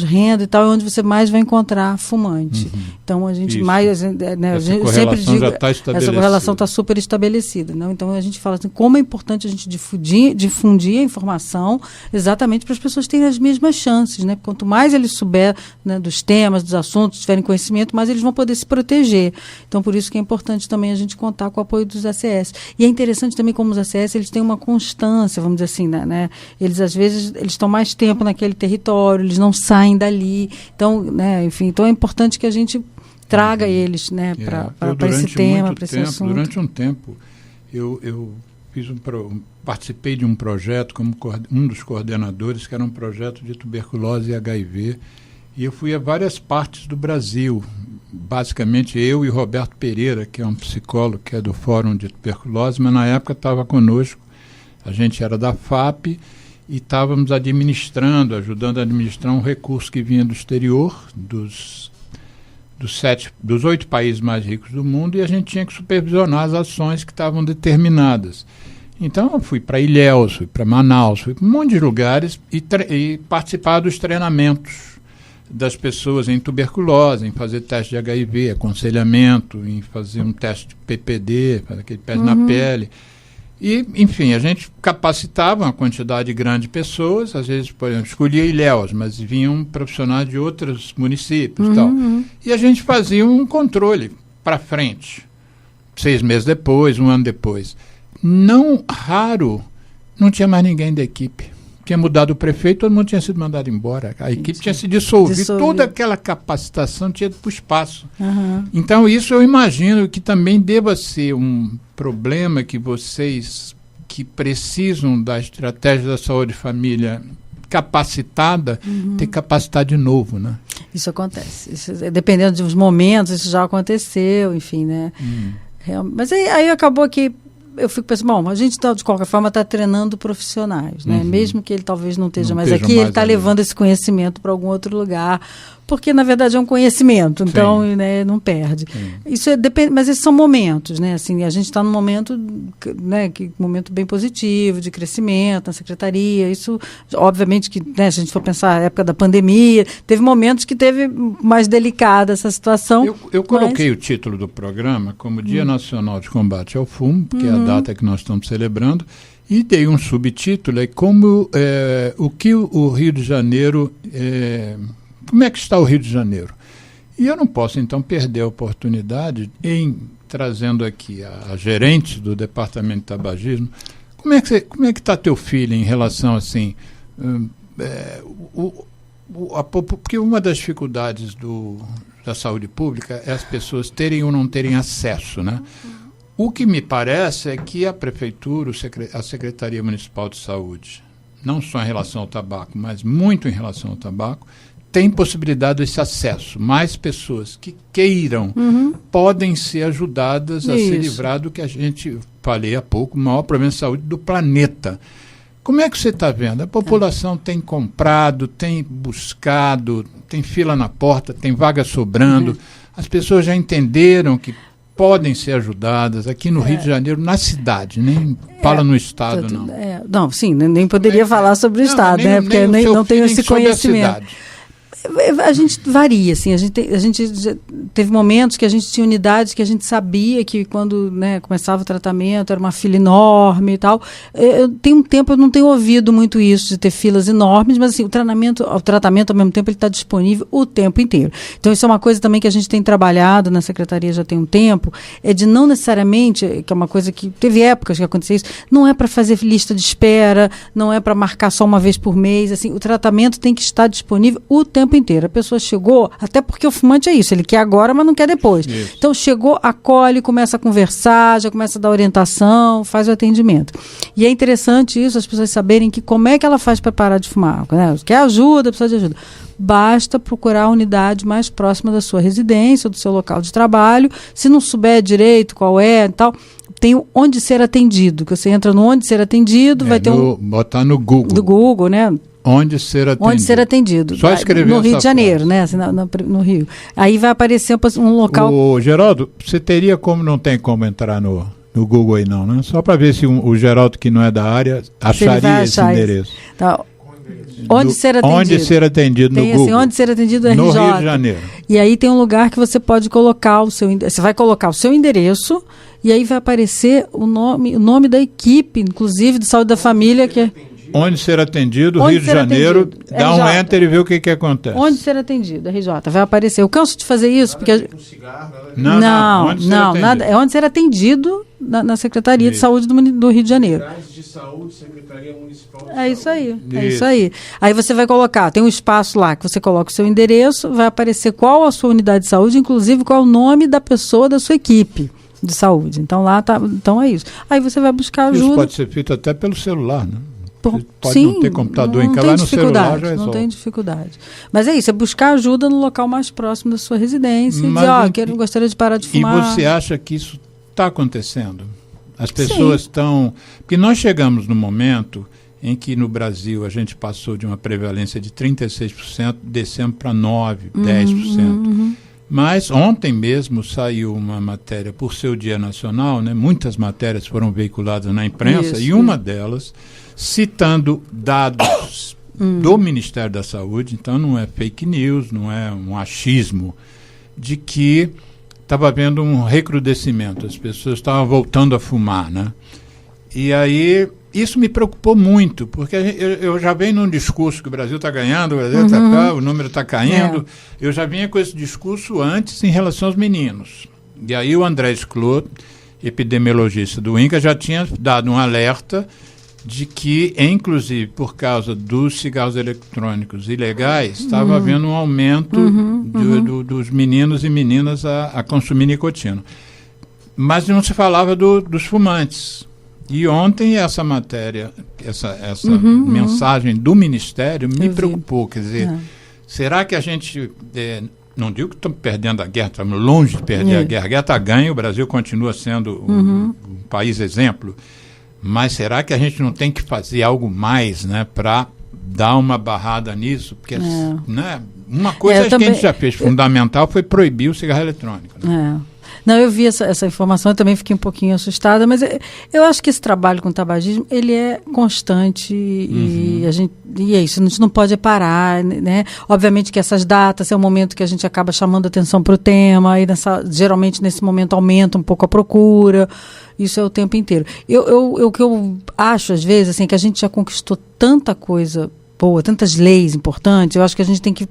renda e tal, é onde você mais vai encontrar fumante. Então a gente sempre digo, essa correlação está super estabelecida, né? Então a gente fala assim, como é importante a gente difundir a informação exatamente para as pessoas terem as mesmas chances, né? Quanto mais eles souberem, né, dos temas, dos assuntos, tiverem conhecimento, mais eles vão poder se proteger. Então por isso que é importante também a gente contar com o apoio dos ACS. E é interessante também como os ACS, eles têm uma constância, vamos dizer assim, né? Eles às vezes estão mais tempo naquele território, eles não saem dali. Então, né, enfim, então é importante que a gente traga eles, né, para esse tema, para esse assunto. Durante um tempo, eu participei de um projeto como um dos coordenadores, que era um projeto de tuberculose e HIV, E eu fui a várias partes do Brasil. Basicamente eu e Roberto Pereira, que é um psicólogo que é do Fórum de Tuberculose, mas na época estava conosco. A gente era da FAP e estávamos ajudando a administrar um recurso que vinha do exterior, dos 8 países mais ricos do mundo, e a gente tinha que supervisionar as ações que estavam determinadas. Então eu fui para Ilhéus, fui para Manaus, fui para um monte de lugares e participar dos treinamentos das pessoas em tuberculose, em fazer teste de HIV, aconselhamento, em fazer um teste de PPD, fazer aquele teste na pele. E, enfim, a gente capacitava uma quantidade grande de pessoas, às vezes, por exemplo, escolhia Ilhéus, mas vinham profissionais de outros municípios e tal. E a gente fazia um controle para frente, 6 meses depois, 1 ano depois. Não raro, não tinha mais ninguém da equipe. Tinha mudado o prefeito, todo mundo tinha sido mandado embora. A equipe tinha se dissolvido. Toda aquela capacitação tinha ido para o espaço. Então, isso eu imagino que também deva ser um problema que vocês que precisam da estratégia da saúde e família capacitada, ter que capacitar de novo, né? Isso acontece. Isso, dependendo dos momentos, isso já aconteceu, enfim, né? Mas aí acabou que eu fico pensando, bom, a gente de qualquer forma está treinando profissionais, né? Mesmo que ele talvez não esteja mais aqui, ele está levando esse conhecimento para algum outro lugar, porque na verdade é um conhecimento, então né, não perde. Isso mas esses são momentos, né? Assim, a gente está num momento, né, momento bem positivo de crescimento na secretaria. Isso, obviamente, que né, se a gente for pensar na época da pandemia, teve momentos que teve mais delicada essa situação. Eu coloquei o título do programa como Dia Nacional de Combate ao Fumo, que é a data que nós estamos celebrando, e dei um subtítulo, como o que o Rio de Janeiro... como é que está o Rio de Janeiro? E eu não posso, então, perder a oportunidade em trazendo aqui a gerente do Departamento de Tabagismo. Como é que está teu filho em relação, assim... porque uma das dificuldades da saúde pública é as pessoas terem ou não terem acesso, né? O que me parece é que a Prefeitura, a Secretaria Municipal de Saúde, não só em relação ao tabaco, mas muito em relação ao tabaco, tem possibilidade desse acesso. Mais pessoas que queiram podem ser ajudadas a se livrar do que a gente, falei há pouco, o maior problema de saúde do planeta. Como é que você está vendo? A população tem comprado, tem buscado, tem fila na porta, tem vaga sobrando. As pessoas já entenderam que podem ser ajudadas aqui no Rio de Janeiro, na cidade, nem fala no Estado, não. Não, sim, nem poderia falar sobre o Estado, né? Porque não tenho esse conhecimento. A gente varia, assim, a gente teve momentos que a gente tinha unidades que a gente sabia que quando né, começava o tratamento era uma fila enorme e tal. Tem um tempo, eu não tenho ouvido muito isso de ter filas enormes, mas assim, o tratamento ao mesmo tempo ele está disponível o tempo inteiro. Então isso é uma coisa também que a gente tem trabalhado na Secretaria já tem um tempo, é de não necessariamente, que é uma coisa que teve épocas que aconteceu isso, não é para fazer lista de espera, não é para marcar só uma vez por mês, assim, o tratamento tem que estar disponível o tempo inteiro. A pessoa chegou, até porque o fumante é isso, ele quer agora, mas não quer depois. Isso. Então chegou, acolhe, começa a conversar, já começa a dar orientação, faz o atendimento. E é interessante isso, as pessoas saberem que como é que ela faz para parar de fumar, né? Quer ajuda, precisa de ajuda. Basta procurar a unidade mais próxima da sua residência, ou do seu local de trabalho. Se não souber direito qual é e tal, tem o Onde Ser Atendido, que você entra no Onde Ser Atendido, vai ter botar no Google. Do Google, né? Onde ser atendido. Onde ser atendido. Só escrever no Rio de Janeiro, né? Assim, no Rio. Aí vai aparecer um local... Ô, Geraldo, você teria como, não tem como entrar no Google aí não, né? Só para ver se o Geraldo, que não é da área, acharia esse endereço. Tá. Onde ser atendido. Onde ser atendido tem no Google. Assim, onde ser atendido RJ. No Rio de Janeiro. E aí tem um lugar que você pode colocar você vai colocar o seu endereço e aí vai aparecer o nome da equipe, inclusive de saúde da família, que é... Onde ser atendido, Rio de Janeiro, dá um enter e vê o que acontece. Onde ser atendido, RJ, vai aparecer. Eu canso de fazer isso, porque... Não, nada. É onde ser atendido na Secretaria de Saúde do Rio de Janeiro. De Saúde, Secretaria Municipal de É isso aí, é isso aí. Aí você vai colocar, tem um espaço lá que você coloca o seu endereço, vai aparecer qual a sua unidade de saúde, inclusive qual é o nome da pessoa da sua equipe de saúde. Então lá tá, então é isso. Aí você vai buscar ajuda. Isso pode ser feito até pelo celular, né? Você pode não ter computador em casa, lá no celular já resolve. Não tem dificuldade. Mas é isso, é buscar ajuda no local mais próximo da sua residência e dizer, gostaria de parar de fumar. E você acha que isso está acontecendo? As pessoas estão... Porque nós chegamos no momento em que no Brasil a gente passou de uma prevalência de 36%, descemos para 9%, 10%. Mas ontem mesmo saiu uma matéria por ser o Dia Nacional, né? Muitas matérias foram veiculadas na imprensa, e uma delas citando dados do Ministério da Saúde, então não é fake news, não é um achismo, de que estava havendo um recrudescimento, as pessoas estavam voltando a fumar, né? E aí isso me preocupou muito, porque eu já venho num discurso que o Brasil está ganhando, o Brasil o número está caindo, eu já vinha com esse discurso antes em relação aos meninos. E aí o André Schlot, epidemiologista do INCA, já tinha dado um alerta de que, inclusive por causa dos cigarros eletrônicos ilegais, estava havendo um aumento dos meninos e meninas a consumir nicotina. Mas não se falava dos fumantes. E ontem essa matéria, essa mensagem do Ministério me preocupou. Quer dizer, será que a gente... não digo que estamos perdendo a guerra, estamos longe de perder a guerra. A guerra está ganha, o Brasil continua sendo um país exemplo. Mas será que a gente não tem que fazer algo mais, né, para dar uma barrada nisso? Porque né, uma coisa que a gente já fez fundamental foi proibir o cigarro eletrônico. Né? Não, eu vi essa informação, eu também fiquei um pouquinho assustada, mas eu acho que esse trabalho com o tabagismo, ele é constante e é isso, a gente não pode parar, né? Obviamente que essas datas é um momento que a gente acaba chamando atenção para o tema, e geralmente nesse momento aumenta um pouco a procura, isso é o tempo inteiro. O que eu acho, às vezes, assim, que a gente já conquistou tanta coisa boa, tantas leis importantes, eu acho que a gente tem que,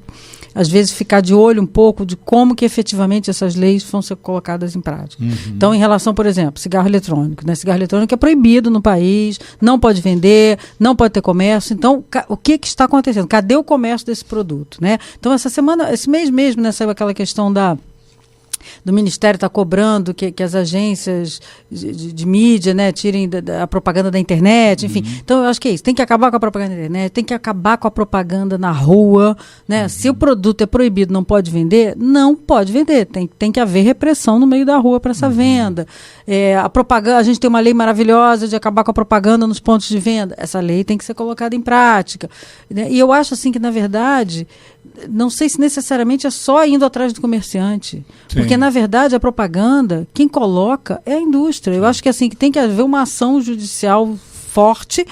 às vezes, ficar de olho um pouco de como que efetivamente essas leis vão ser colocadas em prática. Então, em relação, por exemplo, cigarro eletrônico, né? Cigarro eletrônico é proibido no país, não pode vender, não pode ter comércio. Então, o que está acontecendo? Cadê o comércio desse produto, né? Então, esse mês mesmo, né, saiu aquela questão do Ministério está cobrando que as agências de mídia, né, tirem a propaganda da internet, enfim. Então, eu acho que é isso. Tem que acabar com a propaganda da internet, tem que acabar com a propaganda na rua, né? Se o produto é proibido, não pode vender, não pode vender. Tem que haver repressão no meio da rua para essa venda. A propaganda, a gente tem uma lei maravilhosa de acabar com a propaganda nos pontos de venda. Essa lei tem que ser colocada em prática. Né? E eu acho assim que, na verdade, não sei se necessariamente é só indo atrás do comerciante. Sim. Porque, na verdade, a propaganda, quem coloca é a indústria. Eu acho que assim que tem que haver uma ação judicial forte.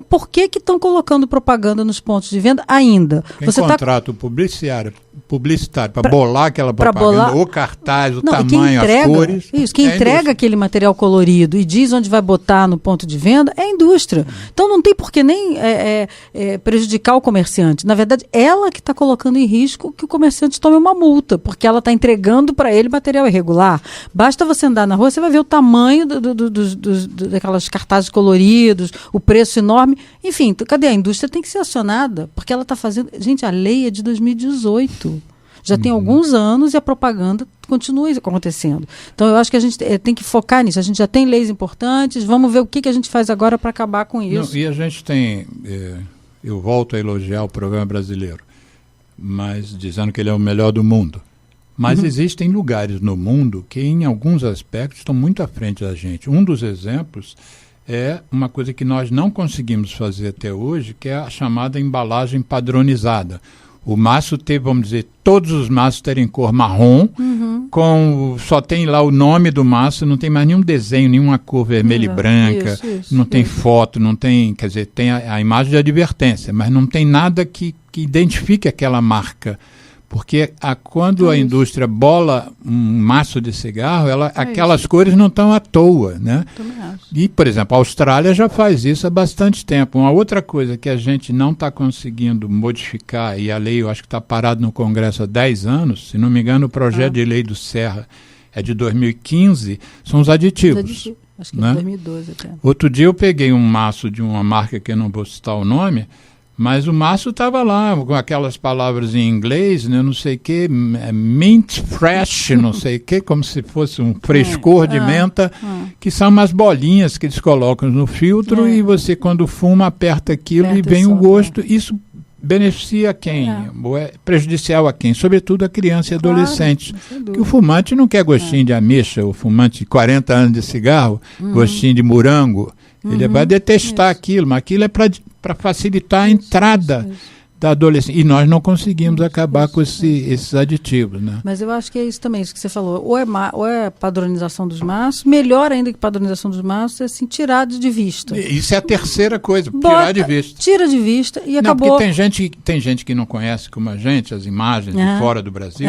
Por que estão colocando propaganda nos pontos de venda ainda? Quem contrata o publicitário para bolar aquela propaganda, o cartaz, o tamanho, as cores. Isso, quem entrega aquele material colorido e diz onde vai botar no ponto de venda é a indústria. Então não tem por que nem prejudicar o comerciante. Na verdade, ela que está colocando em risco que o comerciante tome uma multa, porque ela está entregando para ele material irregular. Basta você andar na rua, você vai ver o tamanho daquelas cartazes coloridos, o preço enorme. Enfim, cadê a indústria? Tem que ser acionada, porque ela está fazendo... Gente, a lei é de 2018. Já tem alguns anos e a propaganda continua acontecendo. Então, eu acho que a gente tem que focar nisso. A gente já tem leis importantes, vamos ver o que a gente faz agora para acabar com isso. Não, e a gente tem... eu volto a elogiar o programa brasileiro, mas dizendo que ele é o melhor do mundo. Mas existem lugares no mundo que, em alguns aspectos, estão muito à frente da gente. Um dos exemplos é uma coisa que nós não conseguimos fazer até hoje, que é a chamada embalagem padronizada. O maço vamos dizer, todos os maços terem cor marrom, só tem lá o nome do maço, não tem mais nenhum desenho, nenhuma cor vermelha e branca, não tem foto, não tem, quer dizer, tem a imagem de advertência, mas não tem nada que identifique aquela marca. Porque quando a indústria bola um maço de cigarro, aquelas cores não estão à toa, né? E, por exemplo, a Austrália já faz isso há bastante tempo. Uma outra coisa que a gente não está conseguindo modificar, e a lei eu acho que está parada no Congresso há 10 anos, se não me engano o projeto de lei do Serra é de 2015, são os aditivos. Acho que é 2012 até. Outro dia eu peguei um maço de uma marca que eu não vou citar o nome, Mas o maço estava lá, com aquelas palavras em inglês, né, não sei o que, mint fresh, não sei o que, como se fosse um frescor de menta, que são umas bolinhas que eles colocam no filtro e você, quando fuma, aperta aquilo e vem o gosto. Isso beneficia quem? É prejudicial a quem? Sobretudo a criança e adolescente. Que o fumante não quer gostinho de ameixa, o fumante de 40 anos de cigarro, gostinho de morango. Ele vai detestar aquilo, mas aquilo é para facilitar a entrada da adolescência. E nós não conseguimos acabar com esses aditivos, né? Mas eu acho que é isso também, isso que você falou. Ou é padronização dos maços, melhor ainda que padronização dos maços, é assim, tirar de vista. Isso é a terceira coisa, tirar de vista. Tira de vista e acabou. Porque tem gente que não conhece como a gente, as imagens de fora do Brasil.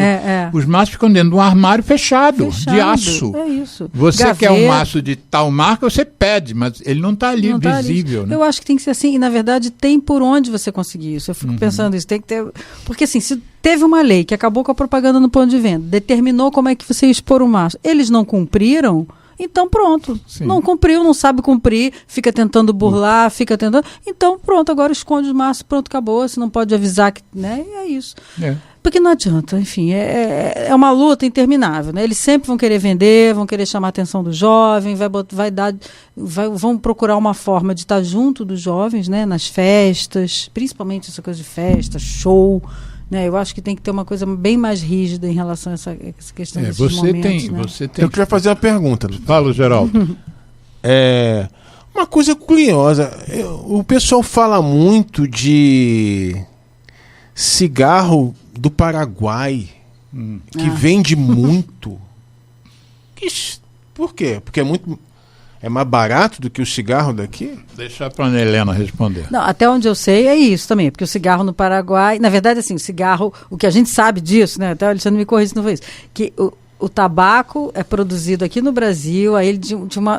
Os maços ficam dentro de um armário fechado de aço. É isso. Você quer um maço de tal marca, você pede, mas ele não está ali visível. Né? Eu acho que tem que ser assim, e na verdade tem por onde você conseguir isso. Eu fico pensando isso, tem que ter. Porque assim, se teve uma lei que acabou com a propaganda no ponto de venda, determinou como é que você ia expor o maço, eles não cumpriram, então pronto. Sim. Não cumpriu, não sabe cumprir, fica tentando burlar, fica tentando. Então pronto, agora esconde o maço, pronto, acabou. Você não pode avisar que. Né? E é isso. Porque não adianta, enfim, é uma luta interminável, né? Eles sempre vão querer vender, vão querer chamar a atenção do jovem, vão procurar uma forma de estar junto dos jovens, né? Nas festas, principalmente essa coisa de festa, show, né? Eu acho que tem que ter uma coisa bem mais rígida em relação a essa questão desses momentos, né? Eu queria fazer uma pergunta. Fala, Geraldo. Uma coisa curiosa, o pessoal fala muito de cigarro do Paraguai, que vende muito. Por quê? Porque é mais barato do que o cigarro daqui? Deixa para a Ana Helena responder. Não, até onde eu sei é isso também, porque o cigarro no Paraguai, na verdade, assim, o cigarro, o que a gente sabe disso, né? Até o Alexandre me corrija se não foi isso, que o tabaco é produzido aqui no Brasil, aí ele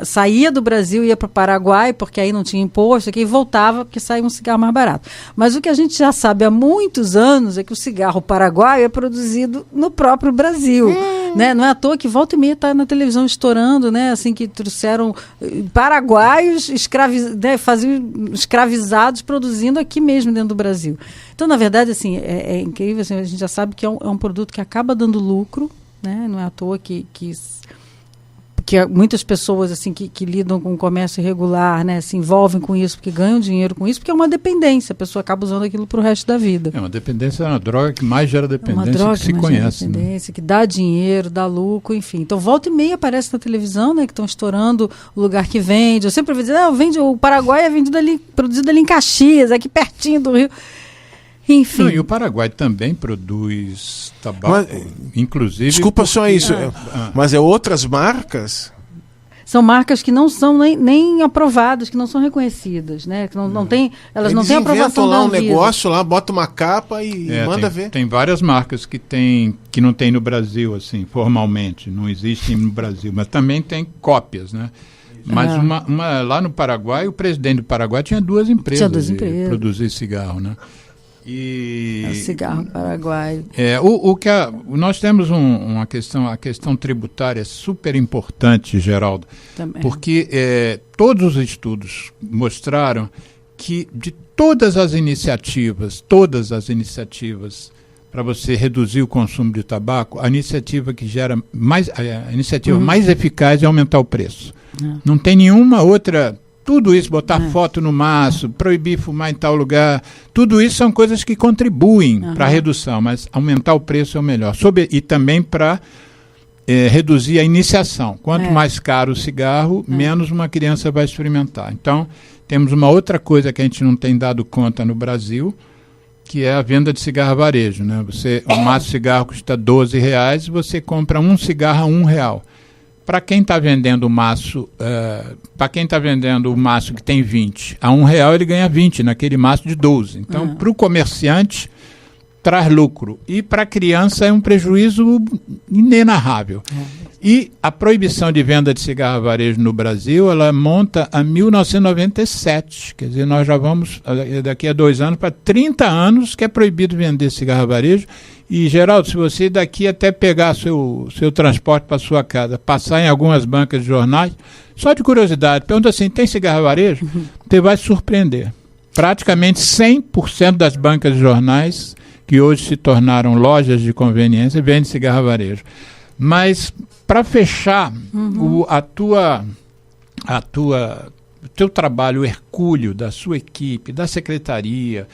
saía do Brasil, ia para o Paraguai, porque aí não tinha imposto, aqui, e voltava, porque saía um cigarro mais barato. Mas o que a gente já sabe há muitos anos é que o cigarro paraguaio é produzido no próprio Brasil. Né? Não é à toa que volta e meia está na televisão estourando, né? Assim, que trouxeram paraguaios escravizados produzindo aqui mesmo dentro do Brasil. Então, na verdade, assim, é incrível, assim, a gente já sabe que é um produto que acaba dando lucro, né? Não é à toa que muitas pessoas assim que lidam com o comércio irregular, né, se envolvem com isso, porque ganham dinheiro com isso, porque é uma dependência, a pessoa acaba usando aquilo para o resto da vida. Uma dependência é uma droga que mais gera dependência, que se conhece. Dependência, né? Que dá dinheiro, dá lucro, enfim. Então, volta e meia aparece na televisão, né, que estão estourando o lugar que vende. Eu sempre ouvi dizer, o Paraguai é produzido ali em Caxias, aqui pertinho do Rio. Enfim. Não, e o Paraguai também produz tabaco, inclusive... Desculpa só isso, mas outras marcas? São marcas que não são nem aprovadas, que não são reconhecidas, né? Que não tem, elas não têm aprovação da Anvisa. Eles inventam lá um negócio, lá, bota uma capa e manda ver. Tem várias marcas que não tem no Brasil, assim, formalmente, não existem no Brasil, mas também tem cópias, né? Mas lá no Paraguai, o presidente do Paraguai tinha duas empresas de produzir cigarro, né? O cigarro paraguaio. Nós temos a questão tributária super importante, Geraldo, também. Porque todos os estudos mostraram que de todas as iniciativas para você reduzir o consumo de tabaco, a iniciativa que gera mais eficaz é aumentar o preço. Não tem nenhuma outra. Tudo isso, botar foto no maço, proibir fumar em tal lugar, tudo isso são coisas que contribuem para a redução, mas aumentar o preço é o melhor. E também para reduzir a iniciação. Quanto mais caro o cigarro, menos uma criança vai experimentar. Então, temos uma outra coisa que a gente não tem dado conta no Brasil, que é a venda de cigarro varejo, né? O maço de cigarro custa R$12, você compra um cigarro a R$1. Para quem está vendendo o maço, que tem 20, a R$1 ele ganha 20 naquele maço de 12. Então, para o comerciante, traz lucro. E para a criança é um prejuízo inenarrável. E a proibição de venda de cigarro varejo no Brasil, ela monta a 1997. Quer dizer, nós já vamos, daqui a 2 anos, para 30 anos que é proibido vender cigarro varejo. E, Geraldo, se você daqui até pegar seu transporte para sua casa, passar em algumas bancas de jornais, só de curiosidade, pergunta assim, tem cigarro varejo? Você vai se surpreender. praticamente 100% das bancas de jornais, que hoje se tornaram lojas de conveniência, vendem cigarro a varejo. Mas, para fechar, o teu trabalho hercúleo da sua equipe, da secretaria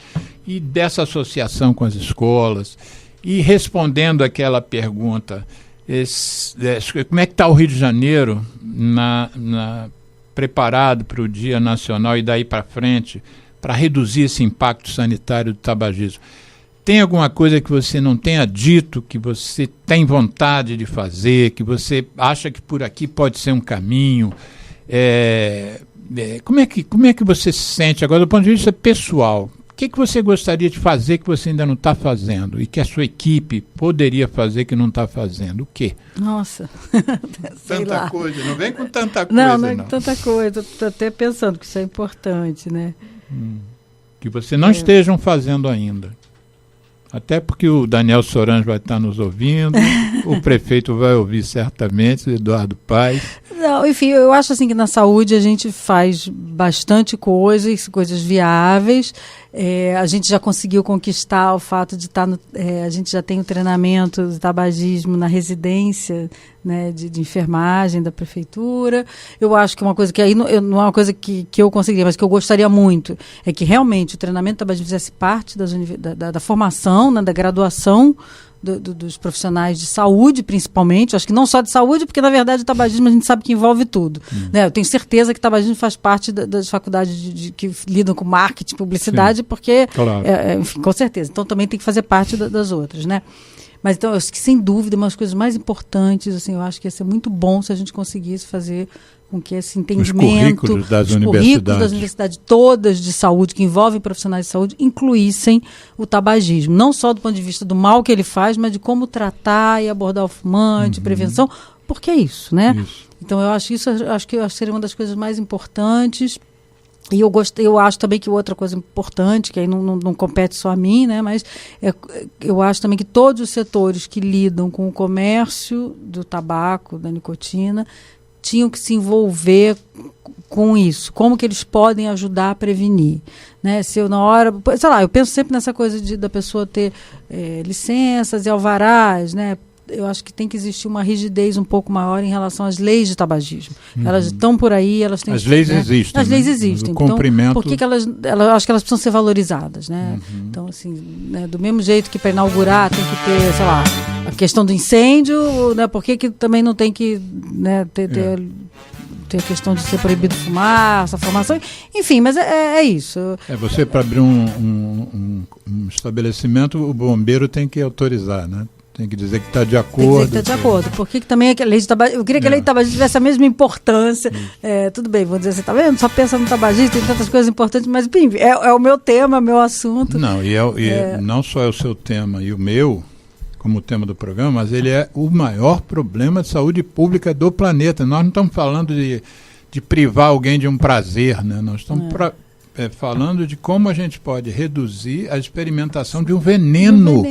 e dessa associação com as escolas, e respondendo aquela pergunta, como é que está o Rio de Janeiro preparado para o Dia Nacional e daí para frente, para reduzir esse impacto sanitário do tabagismo? Tem alguma coisa que você não tenha dito, que você tem vontade de fazer, que você acha que por aqui pode ser um caminho? Como é que você se sente agora do ponto de vista pessoal? O que você gostaria de fazer que você ainda não está fazendo e que a sua equipe poderia fazer que não está fazendo? O quê? Nossa, tanta coisa, não vem com tanta coisa. Não é tanta coisa, estou até pensando que isso é importante, né? Que você não estejam fazendo ainda. Até porque o Daniel Sorange vai estar nos ouvindo, o prefeito vai ouvir certamente, o Eduardo Paes. Não, enfim, eu acho assim que na saúde a gente faz bastante coisas viáveis. A gente já conseguiu conquistar o fato de estar a gente já tem o treinamento de tabagismo na residência, né, de enfermagem da prefeitura. Eu acho que é uma coisa que aí não é uma coisa que eu conseguiria, mas que eu gostaria muito, é que realmente o treinamento do tabagismo fizesse parte da formação, né, da graduação dos profissionais de saúde, principalmente. Eu acho que não só de saúde, porque, na verdade, o tabagismo a gente sabe que envolve tudo. Né? Eu tenho certeza que o tabagismo faz parte das faculdades que lidam com marketing, publicidade, porque, claro. Enfim, com certeza. Então, também tem que fazer parte das outras, né? Mas, então, eu acho que, sem dúvida, uma das coisas mais importantes, assim, eu acho que ia ser muito bom se a gente conseguisse fazer com que esse entendimento... Os currículos das universidades todas de saúde, que envolvem profissionais de saúde, incluíssem o tabagismo. Não só do ponto de vista do mal que ele faz, mas de como tratar e abordar o fumante, prevenção, porque é isso, né? Isso. Então, eu acho que seria uma das coisas mais importantes. E eu acho também que outra coisa importante, que aí não compete só a mim, né, mas eu acho também que todos os setores que lidam com o comércio do tabaco, da nicotina, tinham que se envolver com isso. Como que eles podem ajudar a prevenir? Né? Se eu, na hora... Sei lá, eu penso sempre nessa coisa da pessoa ter licenças e alvarás, né? Eu acho que tem que existir uma rigidez um pouco maior em relação às leis de tabagismo. Elas estão por aí, elas têm... As leis existem. As leis existem. O cumprimento... Então, por que elas acho que elas precisam ser valorizadas, né? Então, assim, né, do mesmo jeito que para inaugurar tem que ter, sei lá, a questão do incêndio, né? Por que também não tem que, né, ter a questão de ser proibido fumar, essa formação, enfim, mas é isso. Você, para abrir um estabelecimento, o bombeiro tem que autorizar, né? Tem que dizer que está de acordo. Tem que dizer que está de acordo. Por que também a lei de tabagismo... Eu queria que a lei de tabagismo tivesse a mesma importância. Tudo bem, vou dizer assim, tá vendo? Só pensa no tabagismo, tem tantas coisas importantes, mas enfim, é o meu tema, meu assunto. Não, não só é o seu tema e o meu, como o tema do programa, mas ele é o maior problema de saúde pública do planeta. Nós não estamos falando de privar alguém de um prazer, né? Nós estamos falando de como a gente pode reduzir a experimentação de um veneno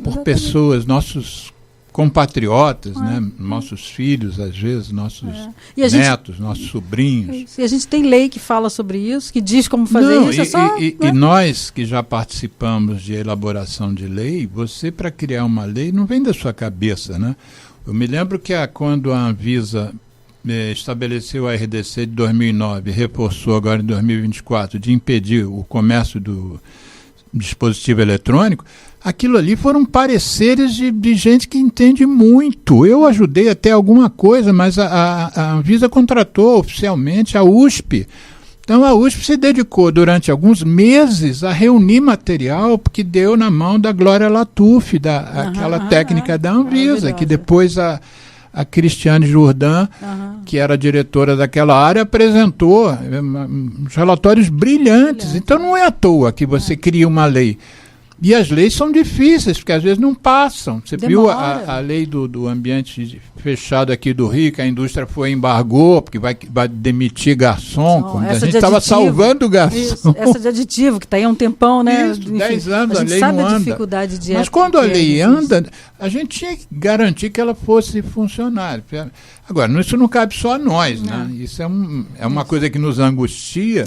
por pessoas, nossos compatriotas, né? Nossos filhos, às vezes, nossos netos, nossos sobrinhos. E a gente tem lei que fala sobre isso, que diz como fazer isso. E nós que já participamos de elaboração de lei, você, para criar uma lei, não vem da sua cabeça, né? Eu me lembro que quando a Anvisa estabeleceu a RDC de 2009, reforçou agora em 2024, de impedir o comércio do dispositivo eletrônico, aquilo ali foram pareceres de gente que entende muito. Eu ajudei até alguma coisa, mas a Anvisa contratou oficialmente a USP. Então a USP se dedicou durante alguns meses a reunir material que deu na mão da Glória Latuf, aquela técnica da Anvisa, que depois a Cristiane Jourdan, que era diretora daquela área, apresentou relatórios brilhantes. Então não é à toa que você cria uma lei. E as leis são difíceis, porque às vezes não passam. Você viu Demora. a lei do ambiente fechado aqui do Rio, que a indústria embargou, porque vai demitir garçom. A gente estava salvando o garçom. Isso, essa de aditivo, que está aí há um tempão, né? Isso, 10 anos a lei sabe não a anda. dificuldade de Mas quando a lei anda, a gente tinha que garantir que ela fosse funcionar. Agora, isso não cabe só a nós, né? Isso é uma coisa que nos angustia,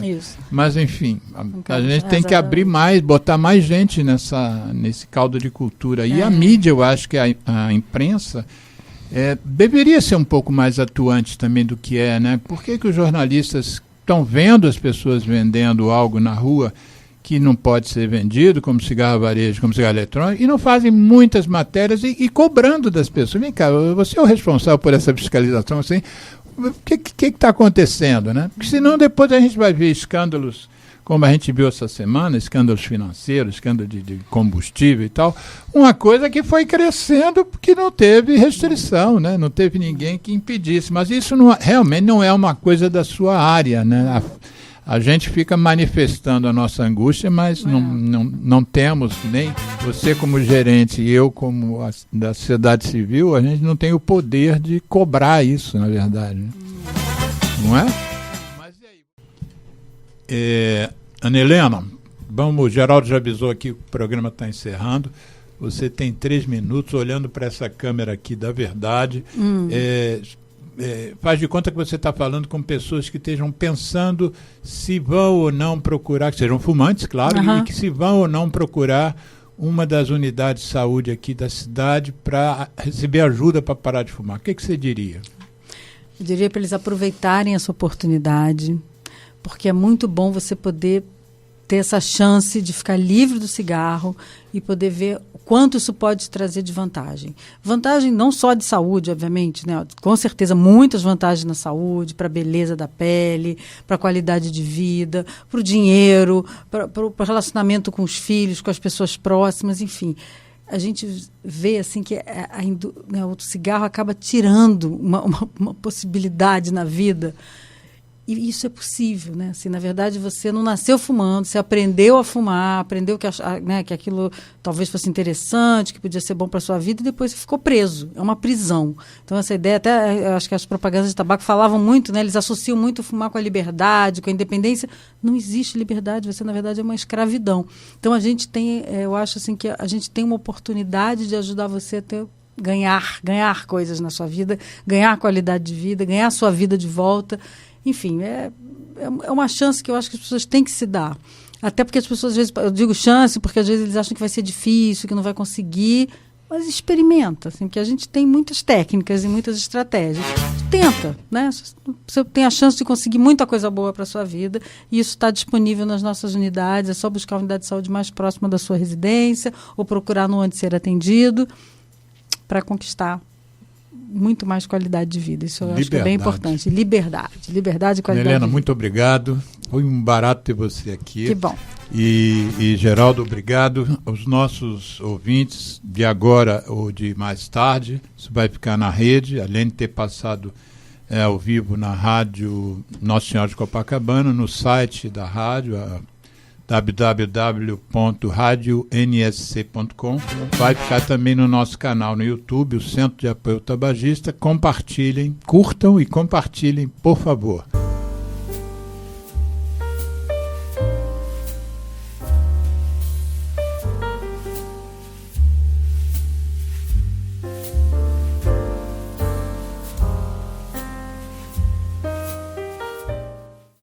mas enfim, a gente tem que abrir mais, botar mais gente nesse caldo de cultura. E a mídia, eu acho que a imprensa deveria ser um pouco mais atuante também do que né? Por que os jornalistas estão vendo as pessoas vendendo algo na rua que não pode ser vendido, como cigarro varejo, como cigarro eletrônico, e não fazem muitas matérias e cobrando das pessoas? Vem cá, você é o responsável por essa fiscalização, assim, o que está acontecendo, né? Porque senão depois a gente vai ver escândalos, como a gente viu essa semana, escândalos financeiros, escândalos de combustível e tal, uma coisa que foi crescendo porque não teve restrição, né? Não teve ninguém que impedisse, mas isso realmente não é uma coisa da sua área, né? A gente fica manifestando a nossa angústia, mas não temos, nem você como gerente e eu como da sociedade civil, a gente não tem o poder de cobrar isso, na verdade. Né? Não é? Mas e aí? Ana Helena, o Geraldo já avisou aqui que o programa está encerrando. Você tem 3 minutos olhando para essa câmera aqui da verdade. Faz de conta que você está falando com pessoas que estejam pensando se vão ou não procurar, que sejam fumantes, claro, e que se vão ou não procurar uma das unidades de saúde aqui da cidade para receber ajuda para parar de fumar. O que você diria? Eu diria para eles aproveitarem essa oportunidade, porque é muito bom você poder ter essa chance de ficar livre do cigarro e poder ver o quanto isso pode trazer de vantagem. Vantagem não só de saúde, obviamente, né? Com certeza muitas vantagens na saúde, para a beleza da pele, para a qualidade de vida, para o dinheiro, para o relacionamento com os filhos, com as pessoas próximas, enfim. A gente vê assim que o cigarro acaba tirando uma possibilidade na vida. E isso é possível, né? Assim, na verdade, você não nasceu fumando, você aprendeu a fumar, aprendeu que aquilo talvez fosse interessante, que podia ser bom para a sua vida, e depois você ficou preso. É uma prisão. Então, essa ideia, até eu acho que as propagandas de tabaco falavam muito, né? Eles associam muito o fumar com a liberdade, com a independência. Não existe liberdade, você, na verdade, é uma escravidão. Então, a gente tem, eu acho assim, que a gente tem uma oportunidade de ajudar você a ter ganhar coisas na sua vida, ganhar qualidade de vida, ganhar a sua vida de volta. Enfim, é uma chance que eu acho que as pessoas têm que se dar. Até porque as pessoas, às vezes, eu digo chance, porque às vezes eles acham que vai ser difícil, que não vai conseguir, mas experimenta, assim, porque a gente tem muitas técnicas e muitas estratégias. Tenta, né? Você tem a chance de conseguir muita coisa boa para a sua vida, e isso está disponível nas nossas unidades, é só buscar a unidade de saúde mais próxima da sua residência, ou procurar no onde ser atendido, para conquistar muito mais qualidade de vida. Isso eu acho que é bem importante. Liberdade e qualidade de vida. Helena, muito obrigado. Foi um barato ter você aqui. Que bom. E Geraldo, obrigado. Aos nossos ouvintes de agora ou de mais tarde, isso vai ficar na rede, além de ter passado ao vivo na rádio Nossa Senhora de Copacabana, no site da rádio, www.radionsc.com. Vai ficar também no nosso canal no YouTube, o Centro de Apoio Tabagista. Compartilhem, curtam e compartilhem, por favor.